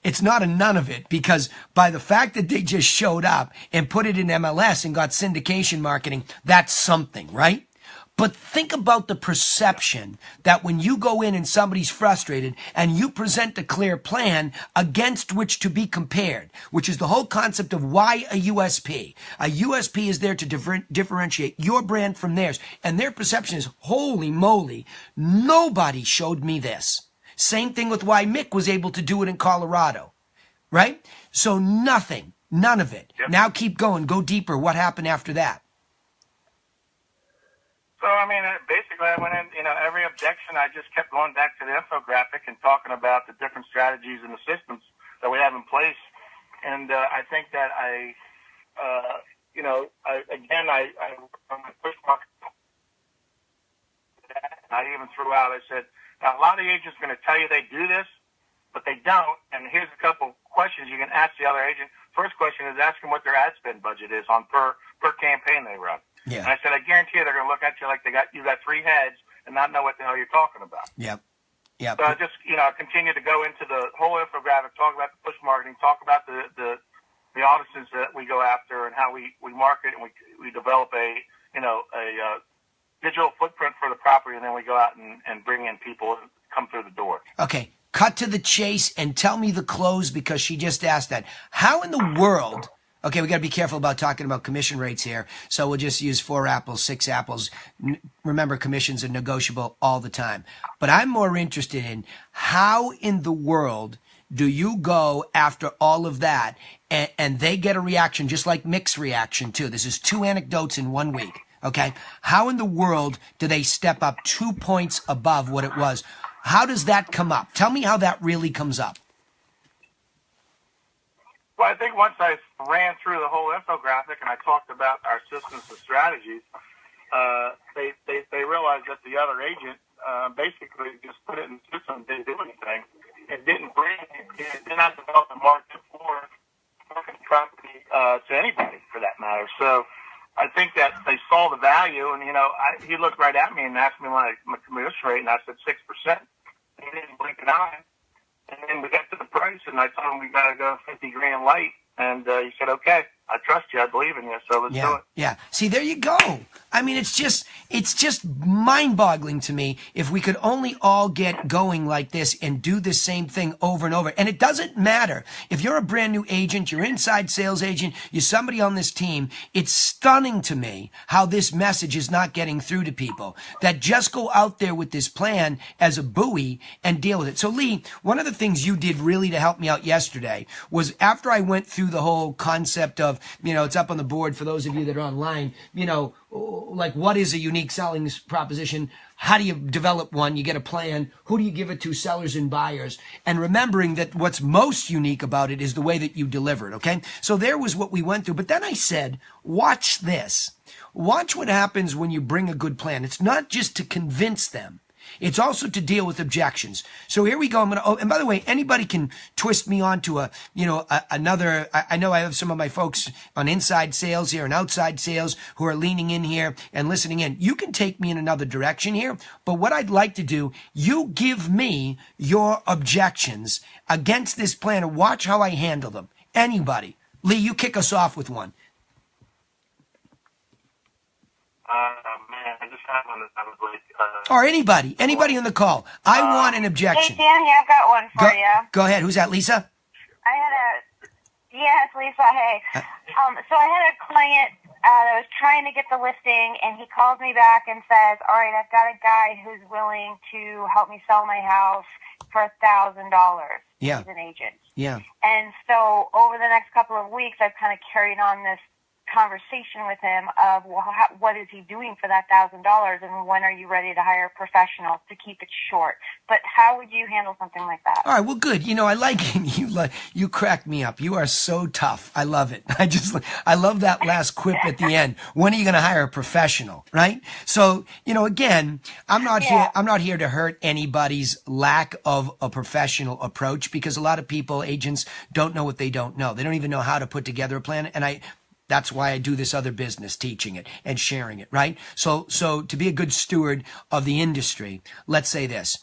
it's not a none of it because by the fact that they just showed up and put it in MLS and got syndication marketing, that's something, right? But think about the perception that when you go in and somebody's frustrated and you present a clear plan against which to be compared, which is the whole concept of why a USP. A USP is there to differentiate your brand from theirs. And their perception is, holy moly, nobody showed me this. Same thing with why Mick was able to do it in Colorado, right? So nothing, none of it. Yep. Now keep going, go deeper. What happened after that? So, I mean, basically I went in, every objection, I just kept going back to the infographic and talking about the different strategies and the systems that we have in place. And I think that I push market. I even threw out, I said, now a lot of the agents are going to tell you they do this, but they don't. And here's a couple questions you can ask the other agent. First question is ask them what their ad spend budget is on per campaign they run. Yeah. And I said, I guarantee you they're going to look at you like you got 3 heads and not know what the hell you're talking about. Yep. Yeah. So I just, continue to go into the whole infographic, talk about the push marketing, talk about the audiences that we go after and how we market, and we develop a digital footprint for the property, and then we go out and bring in people and come through the door. Okay. Cut to the chase and tell me the close, because she just asked that. How in the world... Okay, we got to be careful about talking about commission rates here, so we'll just use 4 apples, 6 apples. Remember, commissions are negotiable all the time. But I'm more interested in how in the world do you go after all of that and they get a reaction, just like Mick's reaction too. This is 2 anecdotes in 1 week, okay? How in the world do they step up 2 points above what it was? How does that come up? Tell me how that really comes up. Well, I think once I ran through the whole infographic and I talked about our systems and strategies, they realized that the other agent basically just put it in the system, didn't do anything, and did not develop a market for property to anybody for that matter. So I think that they saw the value, and he looked right at me and asked me my commission rate, and I said 6%. He didn't blink an eye. And then we got to the price, and I told him we got to go $50,000 light. And he said, okay, I trust you. I believe in you. So let's do it. Yeah. See, there you go. I mean, it's just mind-boggling to me if we could only all get going like this and do the same thing over and over. And it doesn't matter if you're a brand new agent, you're inside sales agent, you're somebody on this team. It's stunning to me how this message is not getting through to people that just go out there with this plan as a buoy and deal with it. So Lee, one of the things you did really to help me out yesterday was after I went through the whole concept of, it's up on the board for those of you that are online, like what is a unique selling proposition? How do you develop one? You get a plan. Who do you give it to? Sellers and buyers. And remembering that what's most unique about it is the way that you deliver it, okay? So there was what we went through. But then I said, watch this. Watch what happens when you bring a good plan. It's not just to convince them. It's also to deal with objections. So here we go. And by the way, anybody can twist me onto another. I know I have some of my folks on inside sales here and outside sales who are leaning in here and listening in. You can take me in another direction here. But what I'd like to do, you give me your objections against this plan and watch how I handle them. Anybody. Lee, you kick us off with one. Man, I just had one that I was like... Or anybody on the call. I want an objection. Hey, Danny, I've got one for you. Go ahead. Who's that, Lisa? Yes, Lisa, hey. So I had a client that was trying to get the listing, and he calls me back and says, all right, I've got a guy who's willing to help me sell my house for $1,000. Yeah. He's an agent. Yeah. And so over the next couple of weeks, I've kind of carried on this conversation with him of, well, what is he doing for that $1,000, and when are you ready to hire professionals, to keep it short. But how would you handle something like that? All right, well, good. I like it. You crack me up. You are so tough. I love it. I love that last quip at the end. When are you going to hire a professional, right? So, again, I'm not here to hurt anybody's lack of a professional approach, because a lot of people, agents, don't know what they don't know. They don't even know how to put together a plan. And that's why I do this other business, teaching it and sharing it, right? So to be a good steward of the industry, let's say this.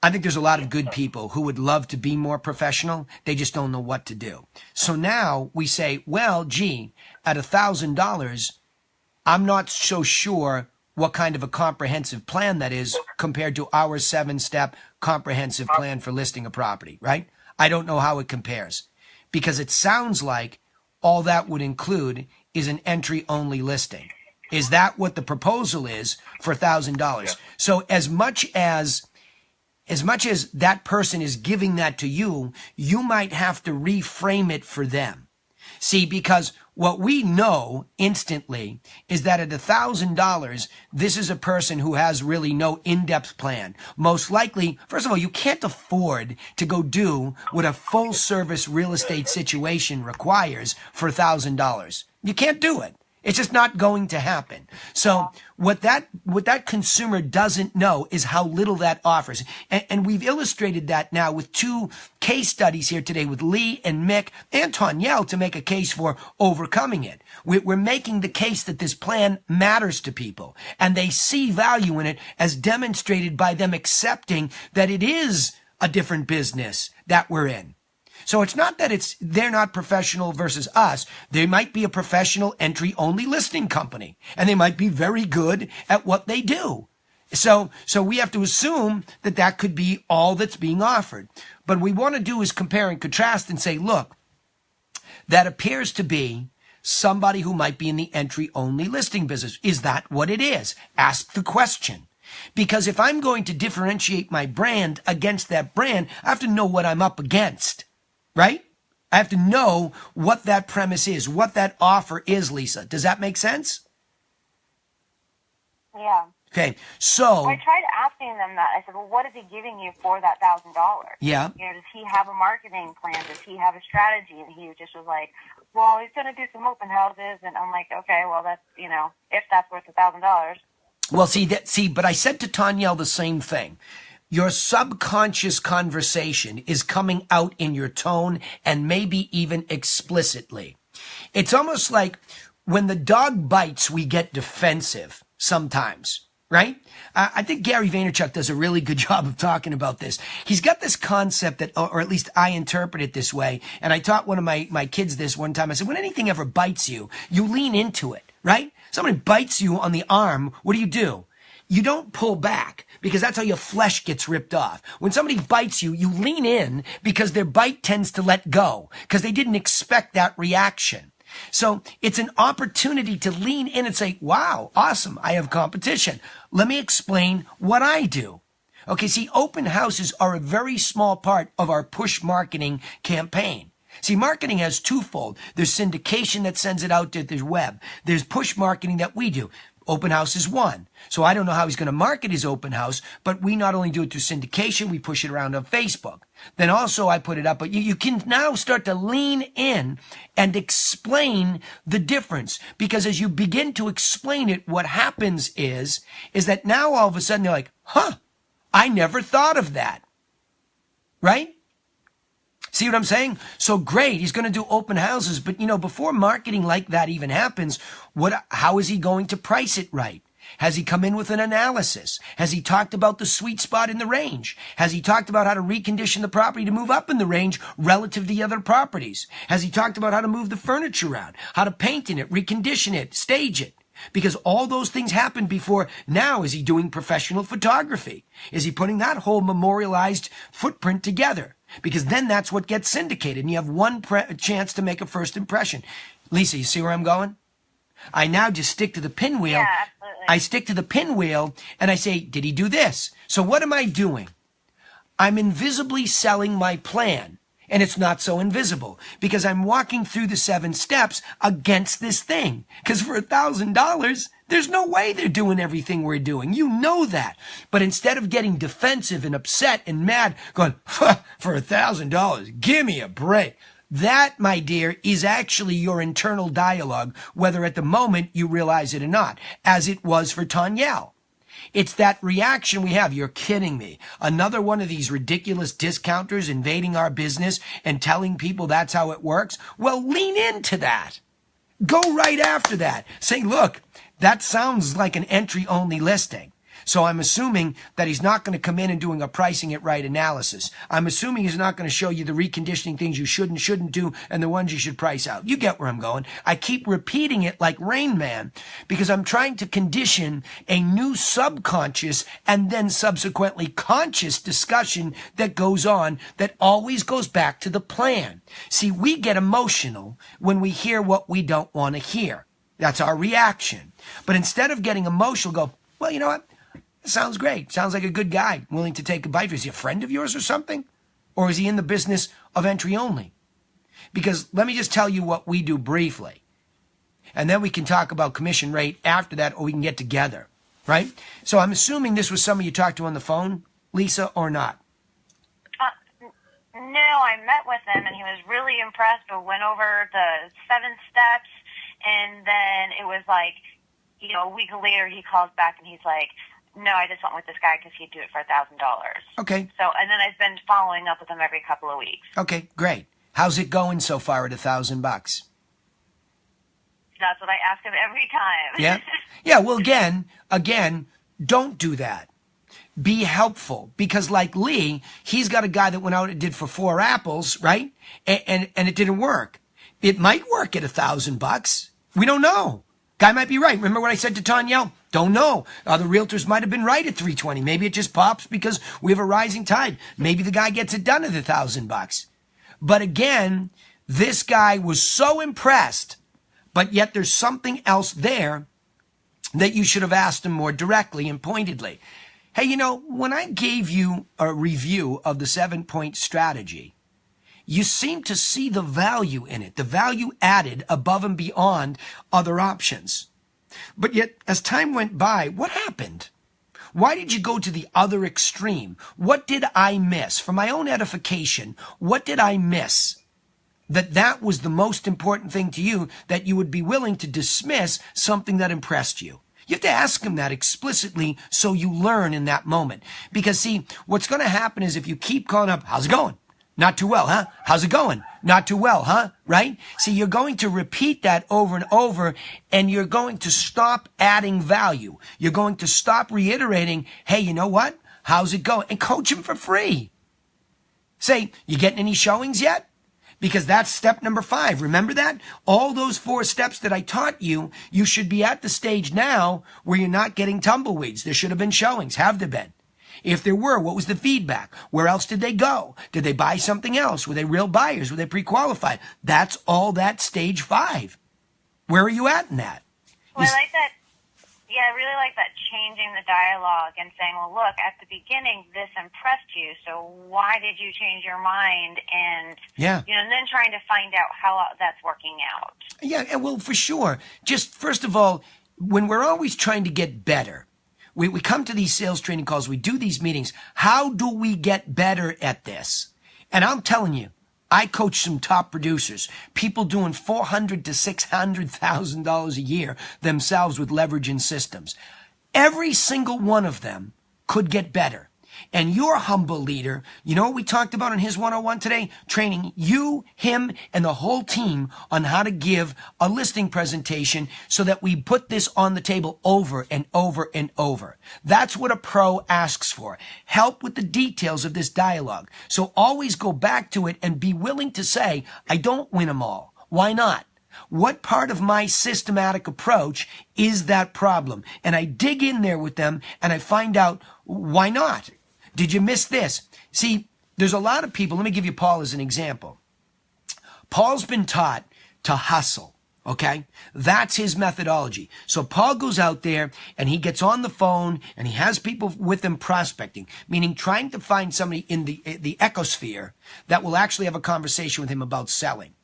I think there's a lot of good people who would love to be more professional. They just don't know what to do. So now we say, well, gee, at $1,000, I'm not so sure what kind of a comprehensive plan that is compared to our 7-step comprehensive plan for listing a property, right? I don't know how it compares, because it sounds like all that would include is an entry-only listing. Is that what the proposal is for $1,000? Yeah. So as much as that person is giving that to you, you might have to reframe it for them. See, because what we know instantly is that at $1,000, this is a person who has really no in-depth plan. Most likely, first of all, you can't afford to go do what a full-service real estate situation requires for $1,000. You can't do it. It's just not going to happen. So what that consumer doesn't know is how little that offers. And we've illustrated that now with two case studies here today with Lee and Mick and Tanyelle to make a case for overcoming it. We're making the case that this plan matters to people and they see value in it as demonstrated by them accepting that it is a different business that we're in. So it's not that they're not professional versus us. They might be a professional entry-only listing company, and they might be very good at what they do. So we have to assume that that could be all that's being offered. But what we want to do is compare and contrast and say, look, that appears to be somebody who might be in the entry-only listing business. Is that what it is? Ask the question. Because if I'm going to differentiate my brand against that brand, I have to know what I'm up against. Right? I have to know what that premise is, what that offer is, Lisa. Does that make sense? Yeah. Okay, so... I tried asking them that. I said, well, what is he giving you for that $1,000? Yeah. You know, does he have a marketing plan? Does he have a strategy? And he just was like, well, he's going to do some open houses. And I'm like, okay, well, that's, you know, if that's worth $1,000. Well, but I said to Tanyelle the same thing. Your subconscious conversation is coming out in your tone and maybe even explicitly. It's almost like when the dog bites, we get defensive sometimes, right? I think Gary Vaynerchuk does a really good job of talking about this. He's got this concept that, or at least I interpret it this way. And I taught one of my kids this one time. I said, when anything ever bites you, you lean into it, right? Somebody bites you on the arm. What do? You don't pull back because that's how your flesh gets ripped off. When somebody bites you, you lean in because their bite tends to let go because they didn't expect that reaction. So it's an opportunity to lean in and say, wow, awesome. I have competition. Let me explain what I do. Okay. See, open houses are a very small part of our push marketing campaign. See, marketing has twofold. There's syndication that sends it out to the web. There's push marketing that we do. Open house is one. So I don't know how he's going to market his open house, but we not only do it through syndication, we push it around on Facebook. Then also I put it up, but you can now start to lean in and explain the difference. Because as you begin to explain it, what happens is that now all of a sudden they're like, huh, I never thought of that. Right? See what I'm saying? So great. He's going to do open houses. But, you know, before marketing like that even happens, how is he going to price it right? Has he come in with an analysis? Has he talked about the sweet spot in the range? Has he talked about how to recondition the property to move up in the range relative to the other properties? Has he talked about how to move the furniture around, how to paint in it, recondition it, stage it? Because all those things happened before. Now, is he doing professional photography? Is he putting that whole memorialized footprint together? Because then that's what gets syndicated, and you have one chance to make a first impression. Lisa, you see where I'm going? I now just stick to the pinwheel. Yeah, absolutely. I stick to the pinwheel, and I say, did he do this? So what am I doing? I'm invisibly selling my plan, and it's not so invisible, because I'm walking through the 7 steps against this thing. Because for $1,000, there's no way they're doing everything we're doing. You know that. But instead of getting defensive and upset and mad, going, for $1,000, give me a break. That, my dear, is actually your internal dialogue, whether at the moment you realize it or not, as it was for Tanyelle. It's that reaction we have. You're kidding me. Another one of these ridiculous discounters invading our business and telling people that's how it works. Well, lean into that. Go right after that. Say, look, that sounds like an entry-only listing. So I'm assuming that he's not going to come in and doing a pricing it right analysis. I'm assuming he's not going to show you the reconditioning things you should and shouldn't do and the ones you should price out. You get where I'm going. I keep repeating it like Rain Man because I'm trying to condition a new subconscious and then subsequently conscious discussion that goes on that always goes back to the plan. See, we get emotional when we hear what we don't want to hear. That's our reaction. But instead of getting emotional, go, well, you know what? Sounds great. Sounds like a good guy willing to take a bite. Is he a friend of yours or something? Or is he in the business of entry only? Because let me just tell you what we do briefly. And then we can talk about commission rate after that, or we can get together. Right? So I'm assuming this was somebody you talked to on the phone, Lisa, or not? No, I met with him and he was really impressed. We went over the 7 steps and then it was like, you know, a week later he calls back and he's like, No, I just went with this guy because he'd do it for $1,000. Okay. So, and then I've been following up with him every couple of weeks. Okay, great. How's it going so far at $1,000? That's what I ask him every time. Yeah. Yeah. Well, again, don't do that. Be helpful, because like Lee, he's got a guy that went out and did for 4 apples, right? And it didn't work. It might work at $1,000. We don't know. Guy might be right. Remember what I said to Tanya? Don't know. The realtors might have been right at 320. Maybe it just pops because we have a rising tide. Maybe the guy gets it done at $1,000. But again, this guy was so impressed, but yet there's something else there that you should have asked him more directly and pointedly. Hey, you know, when I gave you a review of the 7-point strategy, you seem to see the value in it, the value added above and beyond other options. But yet, as time went by, what happened? Why did you go to the other extreme? What did I miss? For my own edification, what did I miss? That was the most important thing to you, that you would be willing to dismiss something that impressed you. You have to ask him that explicitly so you learn in that moment. Because see, what's going to happen is if you keep calling up, how's it going? Not too well, huh? How's it going? Not too well, huh? Right? See, you're going to repeat that over and over, and you're going to stop adding value. You're going to stop reiterating, hey, you know what? How's it going? And coach him for free. Say, you getting any showings yet? Because that's step number 5. Remember that? All those 4 steps that I taught you, you should be at the stage now where you're not getting tumbleweeds. There should have been showings. Have there been? If there were, what was the feedback? Where else did they go? Did they buy something else? Were they real buyers? Were they pre-qualified? That's all that stage 5. Where are you at in that? Well, I like that. Yeah, I really like that, changing the dialogue and saying, well, look, at the beginning, this impressed you, so why did you change your mind? And, yeah, you know, and then trying to find out how that's working out. Yeah, and well, for sure. Just, first of all, when we're always trying to get better, we come to these sales training calls, we do these meetings. How do we get better at this? And I'm telling you, I coach some top producers, people doing $400,000 to $600,000 a year themselves with leverage and systems. Every single one of them could get better. And your humble leader, you know what we talked about in his 101 today? Training you, him, and the whole team on how to give a listing presentation so that we put this on the table over and over and over. That's what a pro asks for. Help with the details of this dialogue. So always go back to it and be willing to say, I don't win them all. Why not? What part of my systematic approach is that problem? And I dig in there with them and I find out, why not? Did you miss this? See, there's a lot of people. Let me give you Paul as an example. Paul's been taught to hustle, okay? That's his methodology. So Paul goes out there and he gets on the phone and he has people with him prospecting, meaning trying to find somebody in the ecosphere that will actually have a conversation with him about selling.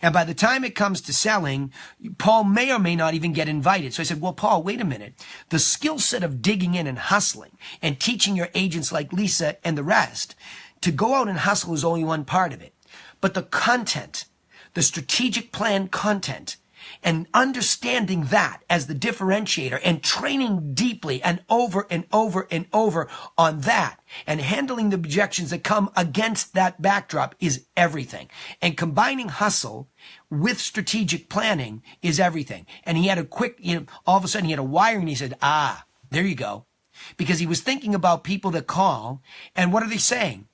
And by the time it comes to selling, Paul may or may not even get invited. So I said, well, Paul, wait a minute. The skill set of digging in and hustling and teaching your agents like Lisa and the rest to go out and hustle is only one part of it. But the content, the strategic plan content, and understanding that as the differentiator and training deeply and over and over and over on that and handling the objections that come against that backdrop is everything. And combining hustle with strategic planning is everything. And he had a quick, all of a sudden he had a wire and he said, there you go. Because he was thinking about people that call and what are they saying?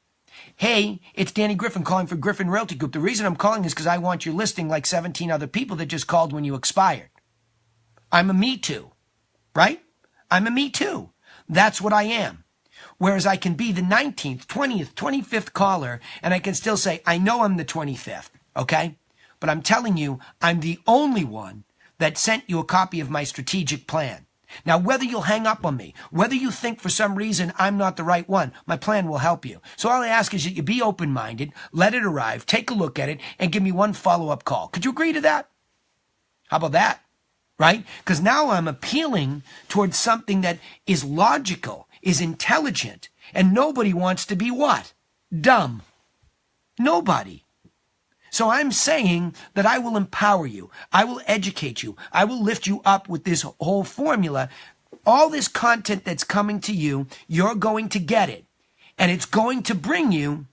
Hey, it's Danny Griffin calling for Griffin Realty Group. The reason I'm calling is because I want your listing like 17 other people that just called when you expired. I'm a me too, right? I'm a me too. That's what I am. Whereas I can be the 19th, 20th, 25th caller, and I can still say, I know I'm the 25th, okay? But I'm telling you, I'm the only one that sent you a copy of my strategic plan. Now, whether you'll hang up on me, whether you think for some reason I'm not the right one, my plan will help you. So all I ask is that you be open-minded, let it arrive, take a look at it, and give me one follow-up call. Could you agree to that? How about that? Right? Because now I'm appealing towards something that is logical, is intelligent, and nobody wants to be what? Dumb. Nobody. So I'm saying that I will empower you. I will educate you. I will lift you up with this whole formula all this content that's coming to you, you're going to get it. And it's going to bring you,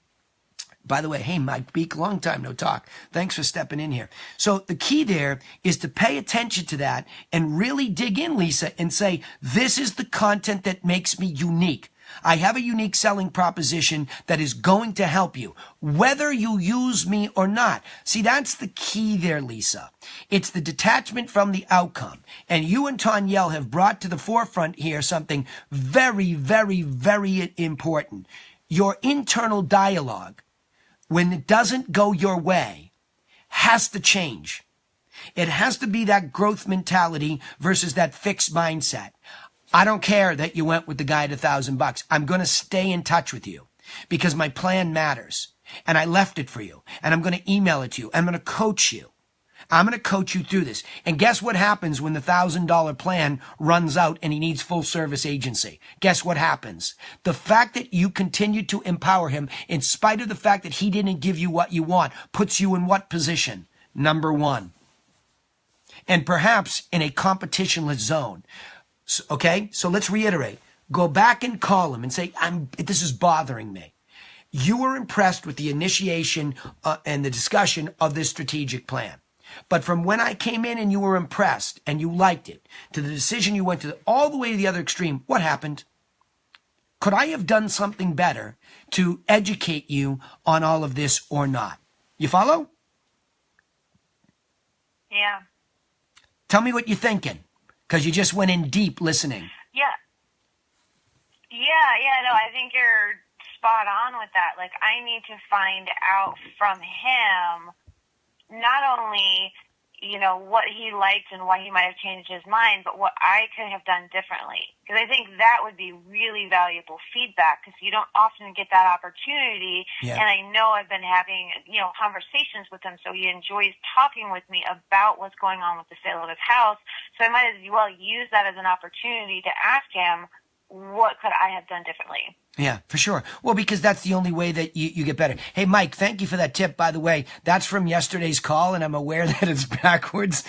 by the way, hey, Mike Beek, long time no talk. Thanks for stepping in here. So the key there is to pay attention to that and really dig in, Lisa, and say, this is the content that makes me unique. I have a unique selling proposition that is going to help you, whether you use me or not. See, that's the key there, Lisa. It's the detachment from the outcome. And you and Tanyelle have brought to the forefront here something very, very, very important. Your internal dialogue, when it doesn't go your way, has to change. It has to be that growth mentality versus that fixed mindset. I don't care that you went with the guy at $1,000. I'm going to stay in touch with you because my plan matters. And I left it for you. And I'm going to email it to you. I'm going to coach you. I'm going to coach you through this. And guess what happens when the $1,000 plan runs out and he needs full service agency? Guess what happens? The fact that you continue to empower him in spite of the fact that he didn't give you what you want puts you in what position? Number one. And perhaps in a competitionless zone. Okay, so let's reiterate. Go back and call him and say, this is bothering me. You were impressed with the initiation and the discussion of this strategic plan. But from when I came in and you were impressed and you liked it, to the decision you went to all the way to the other extreme, what happened? Could I have done something better to educate you on all of this or not? You follow? Yeah. Tell me what you're thinking. Because you just went in deep listening. Yeah. No, I think you're spot on with that. Like, I need to find out from him not only, what he liked and why he might have changed his mind, but what I could have done differently. Because I think that would be really valuable feedback because you don't often get that opportunity. Yeah. And I know I've been having, conversations with him, so he enjoys talking with me about what's going on with the sale of his house. So I might as well use that as an opportunity to ask him, what could I have done differently? Yeah, for sure. Well, because that's the only way that you get better. Hey, Mike, thank you for that tip. By the way, that's from yesterday's call, and I'm aware that it's backwards.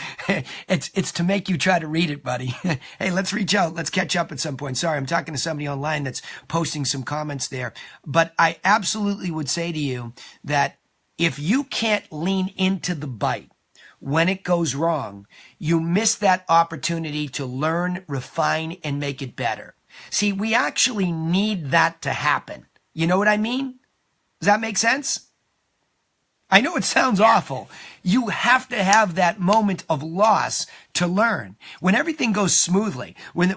It's to make you try to read it, buddy. Hey, let's reach out. Let's catch up at some point. Sorry, I'm talking to somebody online that's posting some comments there. But I absolutely would say to you that if you can't lean into the bite when it goes wrong, you miss that opportunity to learn, refine, and make it better. See, we actually need that to happen. You know what I mean? Does that make sense? I know it sounds awful. You have to have that moment of loss to learn. When everything goes smoothly, when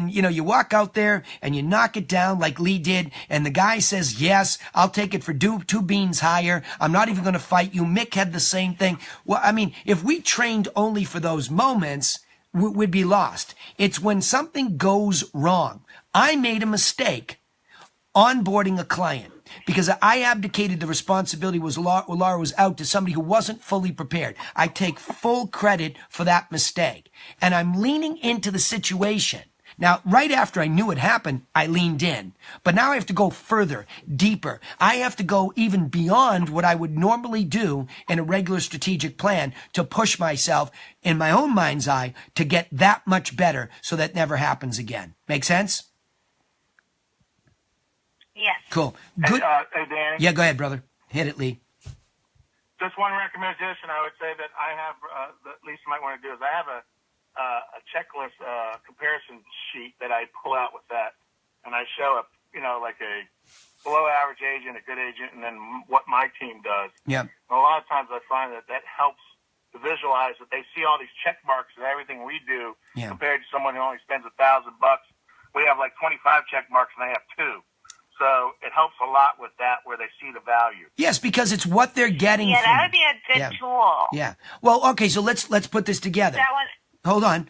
you walk out there and you knock it down like Lee did, and the guy says, yes, I'll take it for two beans higher. I'm not even going to fight you. Mick had the same thing. Well, I mean, if we trained only for those moments, we'd be lost. It's when something goes wrong. I made a mistake onboarding a client because I abdicated the responsibility when Laura was out to somebody who wasn't fully prepared. I take full credit for that mistake. And I'm leaning into the situation. Now, right after I knew it happened, I leaned in. But now I have to go further, deeper. I have to go even beyond what I would normally do in a regular strategic plan to push myself in my own mind's eye to get that much better so that never happens again. Make sense? Yes. Cool. Good. Hey, Danny. Yeah, go ahead, brother. Hit it, Lee. Just one recommendation I would say that I have, that Lisa might want to do is I have a checklist comparison sheet that I pull out with that, and I show like a below average agent, a good agent, and then what my team does. Yeah. And a lot of times I find that helps to visualize that they see all these check marks and everything we do compared to someone who only spends $1,000. We have like 25 check marks and they have 2. So it helps a lot with that where they see the value. Yes, because it's what they're getting. Yeah, that would be a good tool. Yeah. Well, okay, so let's put this together. That one.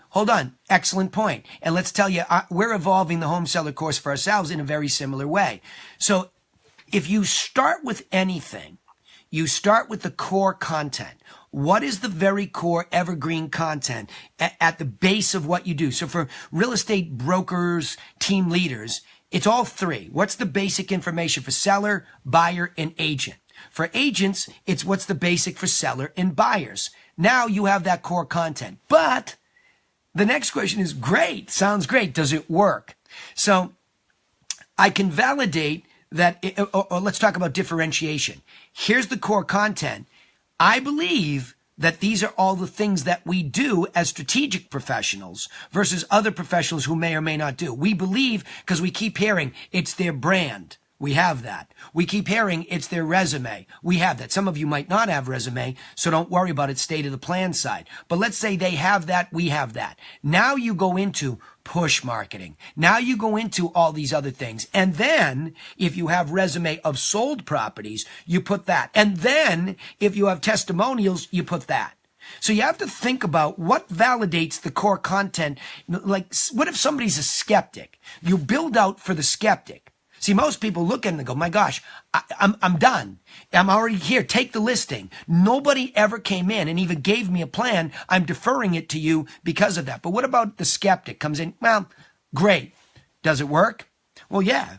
Hold on. Excellent point. And let's tell you, we're evolving the home seller course for ourselves in a very similar way. So if you start with anything, you start with the core content. What is the very core evergreen content at the base of what you do? So for real estate brokers, team leaders, it's all 3. What's the basic information for seller, buyer, and agent? For agents, it's what's the basic for seller and buyers. Now you have that core content. But the next question is great. Sounds great. Does it work? So I can validate that, or let's talk about differentiation. Here's the core content. I believe that these are all the things that we do as strategic professionals versus other professionals who may or may not do. We believe because we keep hearing it's their brand. We have that. We keep hearing it's their resume. We have that. Some of you might not have resume, so don't worry about it. Stay to the plan side. But let's say they have that. We have that. Now you go into push marketing. Now you go into all these other things. And then if you have resume of sold properties, you put that. And then if you have testimonials, you put that. So you have to think about what validates the core content. Like, what if somebody's a skeptic? You build out for the skeptic. See, most people look at it and go, my gosh, I'm done. I'm already here. Take the listing. Nobody ever came in and even gave me a plan. I'm deferring it to you because of that. But what about the skeptic comes in? Well, great. Does it work? Well, yeah.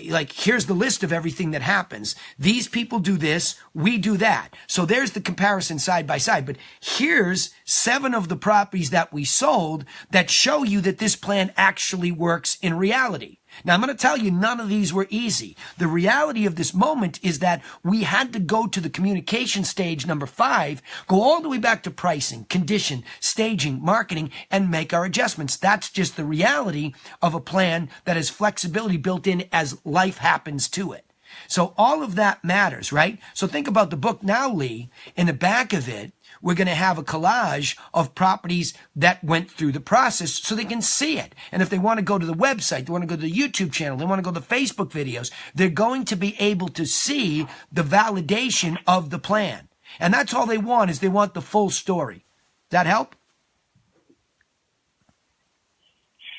Like, here's the list of everything that happens. These people do this. We do that. So there's the comparison side by side. But here's 7 of the properties that we sold that show you that this plan actually works in reality. Now, I'm going to tell you, none of these were easy. The reality of this moment is that we had to go to the communication stage number 5, go all the way back to pricing, condition, staging, marketing, and make our adjustments. That's just the reality of a plan that has flexibility built in as life happens to it. So all of that matters, right? So think about the book now, Lee. In the back of it, we're going to have a collage of properties that went through the process so they can see it. And if they want to go to the website, they want to go to the YouTube channel, they want to go to the Facebook videos, they're going to be able to see the validation of the plan. And that's all they want, is they want the full story. Does that help?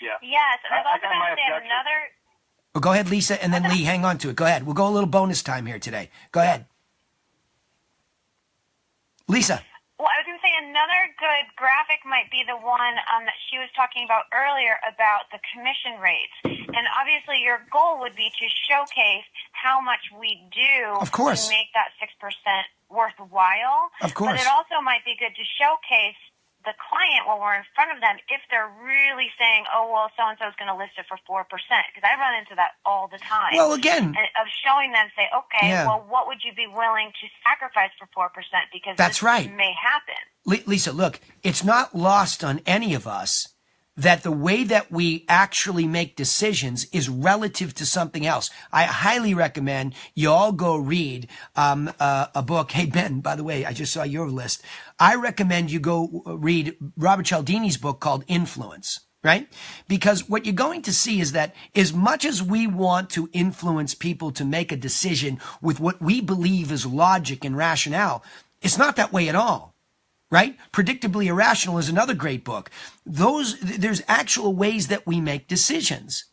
Yeah. Yes, and I've also got got my to say objection. another. Well, go ahead, Lisa, and then Lee, hang on to it. Go ahead. We'll go a little bonus time here today. Go ahead. Lisa. Well, I was going to say another good graphic might be the one that she was talking about earlier about the commission rates. And obviously your goal would be to showcase how much we do Of course. to make that 6% worthwhile. Of course. But it also might be good to showcase the client when we're in front of them if they're really saying, oh, well, so-and-so is going to list it for 4%. Because I run into that all the time. Well, again. And of showing them, say, okay, Yeah. well, what would you be willing to sacrifice for 4%? Because That's this right. may happen. Lisa, look, it's not lost on any of us that the way that we actually make decisions is relative to something else. I highly recommend you all go read a book. Hey, Ben, by the way, I just saw your list. I recommend you go read Robert Cialdini's book called Influence, right? Because what you're going to see is that as much as we want to influence people to make a decision with what we believe is logic and rationale, it's not that way at all. Right? Predictably Irrational is another great book. There's actual ways that we make decisions.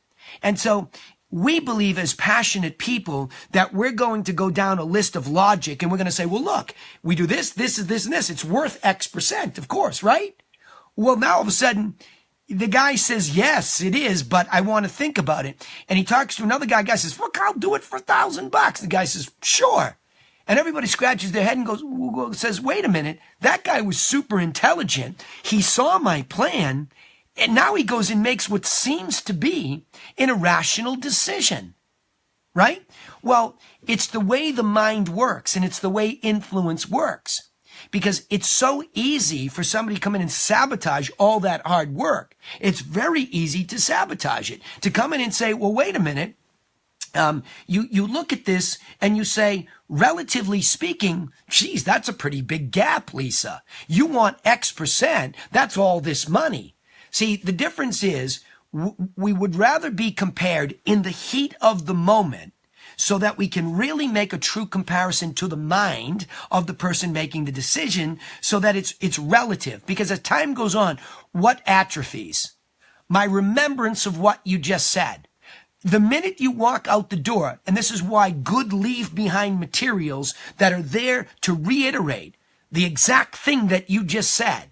And so we believe as passionate people that we're going to go down a list of logic and we're going to say, well, look, we do this, this, and this. It's worth X%, of course, right? Well, now all of a sudden, the guy says, yes, it is, but I want to think about it. And he talks to another guy says, look, I'll do it for $1,000. The guy says, sure. And everybody scratches their head and says, wait a minute, that guy was super intelligent. He saw my plan, and now he goes and makes what seems to be an irrational decision, right? Well, it's the way the mind works, and it's the way influence works. Because it's so easy for somebody to come in and sabotage all that hard work. It's very easy to sabotage it. To come in and say, well, wait a minute. You look at this and you say, relatively speaking, geez, that's a pretty big gap, Lisa. You want X%. That's all this money. See, the difference is we would rather be compared in the heat of the moment so that we can really make a true comparison to the mind of the person making the decision so that it's relative. Because as time goes on, what atrophies? My remembrance of what you just said. The minute you walk out the door, and this is why good leave behind materials that are there to reiterate the exact thing that you just said,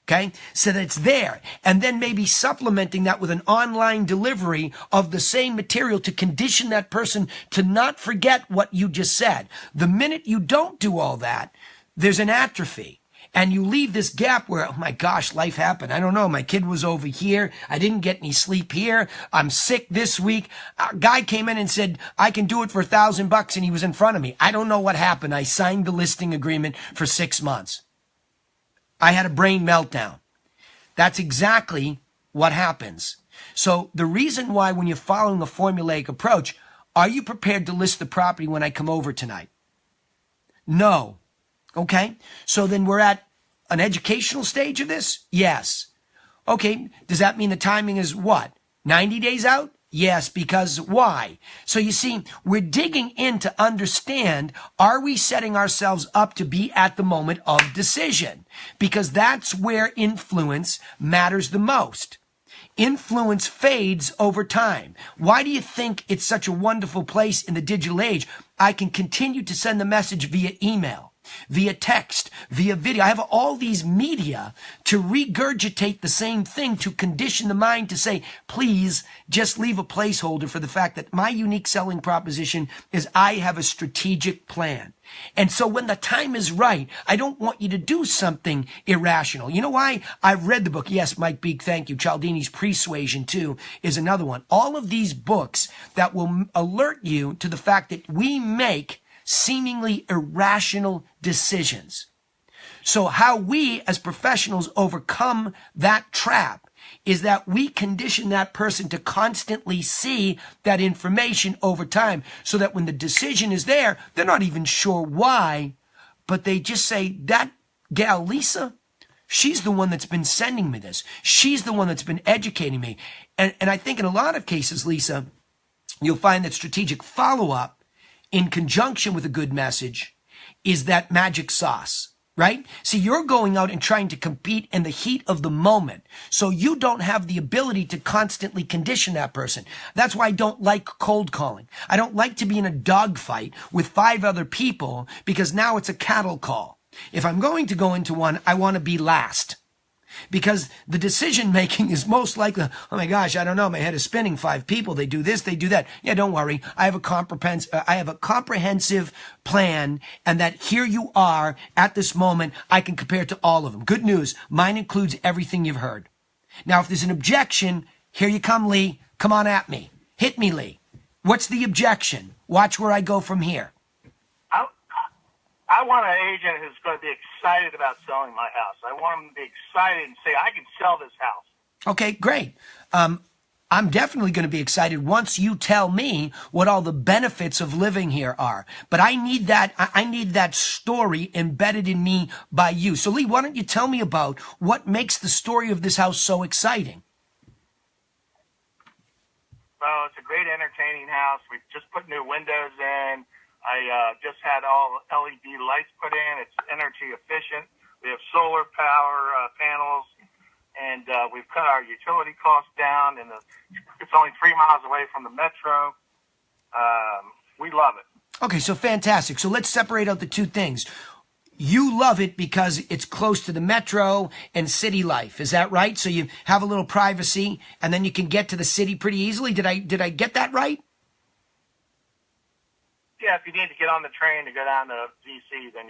okay? So that it's there. And then maybe supplementing that with an online delivery of the same material to condition that person to not forget what you just said. The minute you don't do all that, there's an atrophy. And you leave this gap where, oh my gosh, life happened. I don't know. My kid was over here. I didn't get any sleep here. I'm sick this week. A guy came in and said, I can do it for $1,000 and he was in front of me. I don't know what happened. I signed the listing agreement for 6 months. I had a brain meltdown. That's exactly what happens. So the reason why when you're following a formulaic approach, are you prepared to list the property when I come over tonight? No. Okay. So then we're at an educational stage of this? Yes. Okay. Does that mean the timing is what? 90 days out? Yes, because why? So you see, we're digging in to understand, are we setting ourselves up to be at the moment of decision? Because that's where influence matters the most. Influence fades over time. Why do you think it's such a wonderful place in the digital age? I can continue to send the message via email, via text, via video. I have all these media to regurgitate the same thing, to condition the mind to say, please just leave a placeholder for the fact that my unique selling proposition is I have a strategic plan. And so when the time is right, I don't want you to do something irrational. You know why? I've read the book. Yes, Mike Beek, thank you. Cialdini's Persuasion, too, is another one. All of these books that will alert you to the fact that we make seemingly irrational decisions. So how we as professionals overcome that trap is that we condition that person to constantly see that information over time so that when the decision is there, they're not even sure why, but they just say, that gal Lisa, she's the one that's been sending me this. She's the one that's been educating me. And I think in a lot of cases, Lisa, you'll find that strategic follow-up in conjunction with a good message is that magic sauce. Right? See, you're going out and trying to compete in the heat of the moment. So you don't have the ability to constantly condition that person. That's why I don't like cold calling. I don't like to be in a dogfight with 5 other people because now it's a cattle call. If I'm going to go into one, I want to be last. Because the decision making is most likely, oh my gosh, I don't know, my head is spinning, 5 people, they do this, they do that. Yeah, don't worry. I have a comprehensive plan, and that here you are at this moment, I can compare to all of them. Good news, mine includes everything you've heard. Now, if there's an objection, here you come, Lee. Come on at me. Hit me, Lee. What's the objection? Watch where I go from here. I want an agent who's going to be excited about selling my house. I want him to be excited and say, I can sell this house. Okay, great. I'm definitely going to be excited once you tell me what all the benefits of living here are. But I need that story embedded in me by you. So Lee, why don't you tell me about what makes the story of this house so exciting? Well, it's a great entertaining house. We've just put new windows in. I just had all LED lights put in. It's energy efficient. We have solar power panels, and we've cut our utility costs down. And it's only 3 miles away from the metro. We love it. Okay, so fantastic. So let's separate out the two things. You love it because it's close to the metro and city life. Is that right? So you have a little privacy, and then you can get to the city pretty easily. Did I get that right? Yeah, if you need to get on the train to go down to DC, then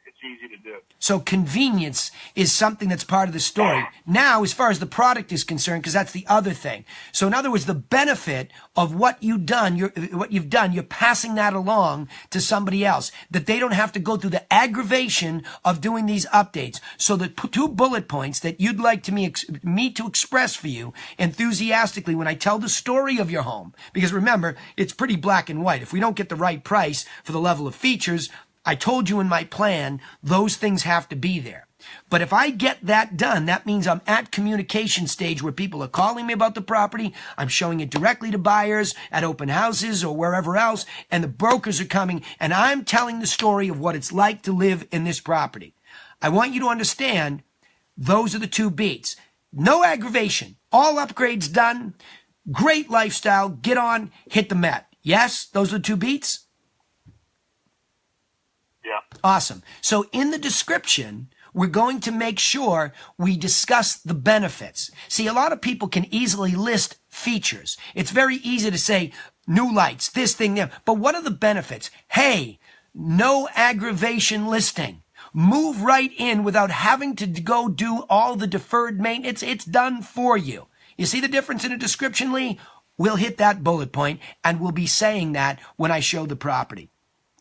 it's easy to do. So convenience is something that's part of the story. Now, as far as the product is concerned, because that's the other thing. So in other words, the benefit of what you've done, you're passing that along to somebody else, that they don't have to go through the aggravation of doing these updates. So the 2 bullet points that you'd like to me to express for you enthusiastically when I tell the story of your home, because remember, it's pretty black and white. If we don't get the right price for the level of features, I told you in my plan, those things have to be there. But if I get that done, that means I'm at communication stage where people are calling me about the property. I'm showing it directly to buyers at open houses or wherever else. And the brokers are coming and I'm telling the story of what it's like to live in this property. I want you to understand those are the 2 beats. No aggravation. All upgrades done. Great lifestyle. Get on, hit the mat. Yes, those are the 2 beats. Yeah. Awesome. So in the description, we're going to make sure we discuss the benefits. See, a lot of people can easily list features. It's very easy to say new lights, this thing there. But what are the benefits? Hey, no aggravation listing. Move right in without having to go do all the deferred maintenance. It's done for you. You see the difference in a description, Lee? We'll hit that bullet point, and we'll be saying that when I show the property,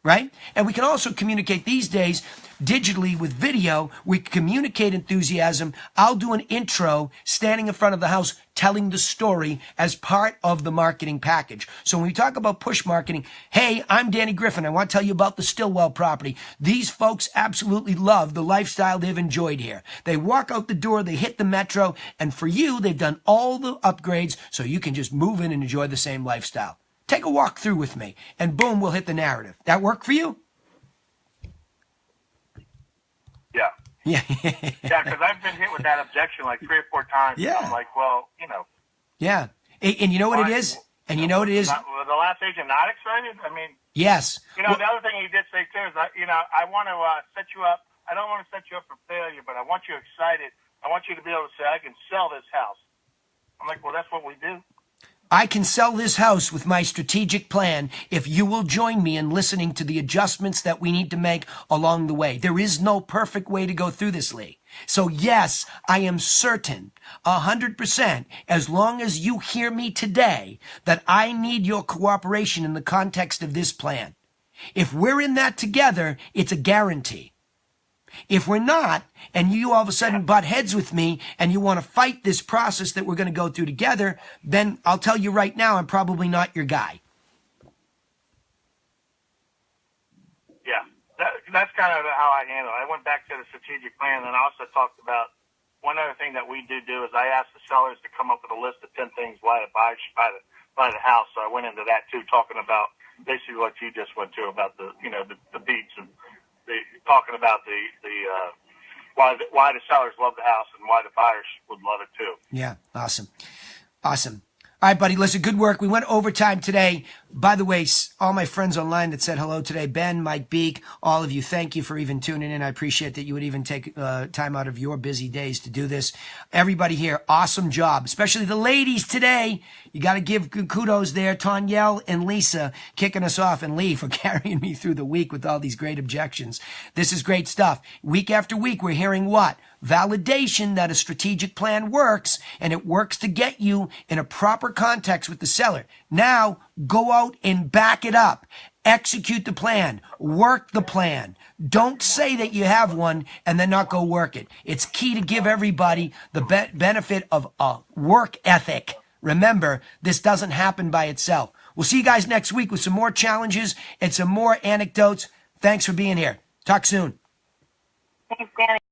right? And we can also communicate these days digitally with video. We communicate enthusiasm. I'll do an intro standing in front of the house telling the story as part of the marketing package. So when we talk about push marketing, hey, I'm Danny Griffin. I want to tell you about the Stillwell property. These folks absolutely love the lifestyle they've enjoyed here. They walk out the door, they hit the metro, and for you, they've done all the upgrades so you can just move in and enjoy the same lifestyle. Take a walk through with me, and boom, we'll hit the narrative. That work for you? Yeah. Yeah. Yeah, because I've been hit with that objection like 3 or 4 times. Yeah. I'm like, well, Yeah. And you know what it is? And you know what it is? Was the last agent not excited? I mean, yes. the other thing he did say too is, I want to set you up. I don't want to set you up for failure, but I want you excited. I want you to be able to say, I can sell this house. I'm like, well, that's what we do. I can sell this house with my strategic plan if you will join me in listening to the adjustments that we need to make along the way. There is no perfect way to go through this, Lee. So yes, I am certain 100%, as long as you hear me today, that I need your cooperation in the context of this plan. If we're in that together, it's a guarantee. If we're not, and you all of a sudden butt heads with me and you want to fight this process that we're going to go through together, then I'll tell you right now, I'm probably not your guy. Yeah, that's kind of how I handle it. I went back to the strategic plan, and I also talked about one other thing that we do is I asked the sellers to come up with a list of 10 things why the buyers should buy the house. So I went into that too, talking about basically what you just went to about the beats and talking about why the sellers love the house and why the buyers would love it too. Yeah, awesome. All right, buddy, listen, good work. We went overtime today. By the way, all my friends online that said hello today, Ben, Mike Beek, all of you, thank you for even tuning in. I appreciate that you would even take time out of your busy days to do this. Everybody here, awesome job, especially the ladies today. You got to give kudos there. Tanyelle and Lisa kicking us off, and Lee for carrying me through the week with all these great objections. This is great stuff. Week after week, we're hearing what? Validation that a strategic plan works, and it works to get you in a proper context with the seller. Now, go out and back it up. Execute the plan. Work the plan. Don't say that you have one and then not go work it. It's key to give everybody the benefit of a work ethic. Remember, this doesn't happen by itself. We'll see you guys next week with some more challenges and some more anecdotes. Thanks for being here. Talk soon. Thanks, Danny.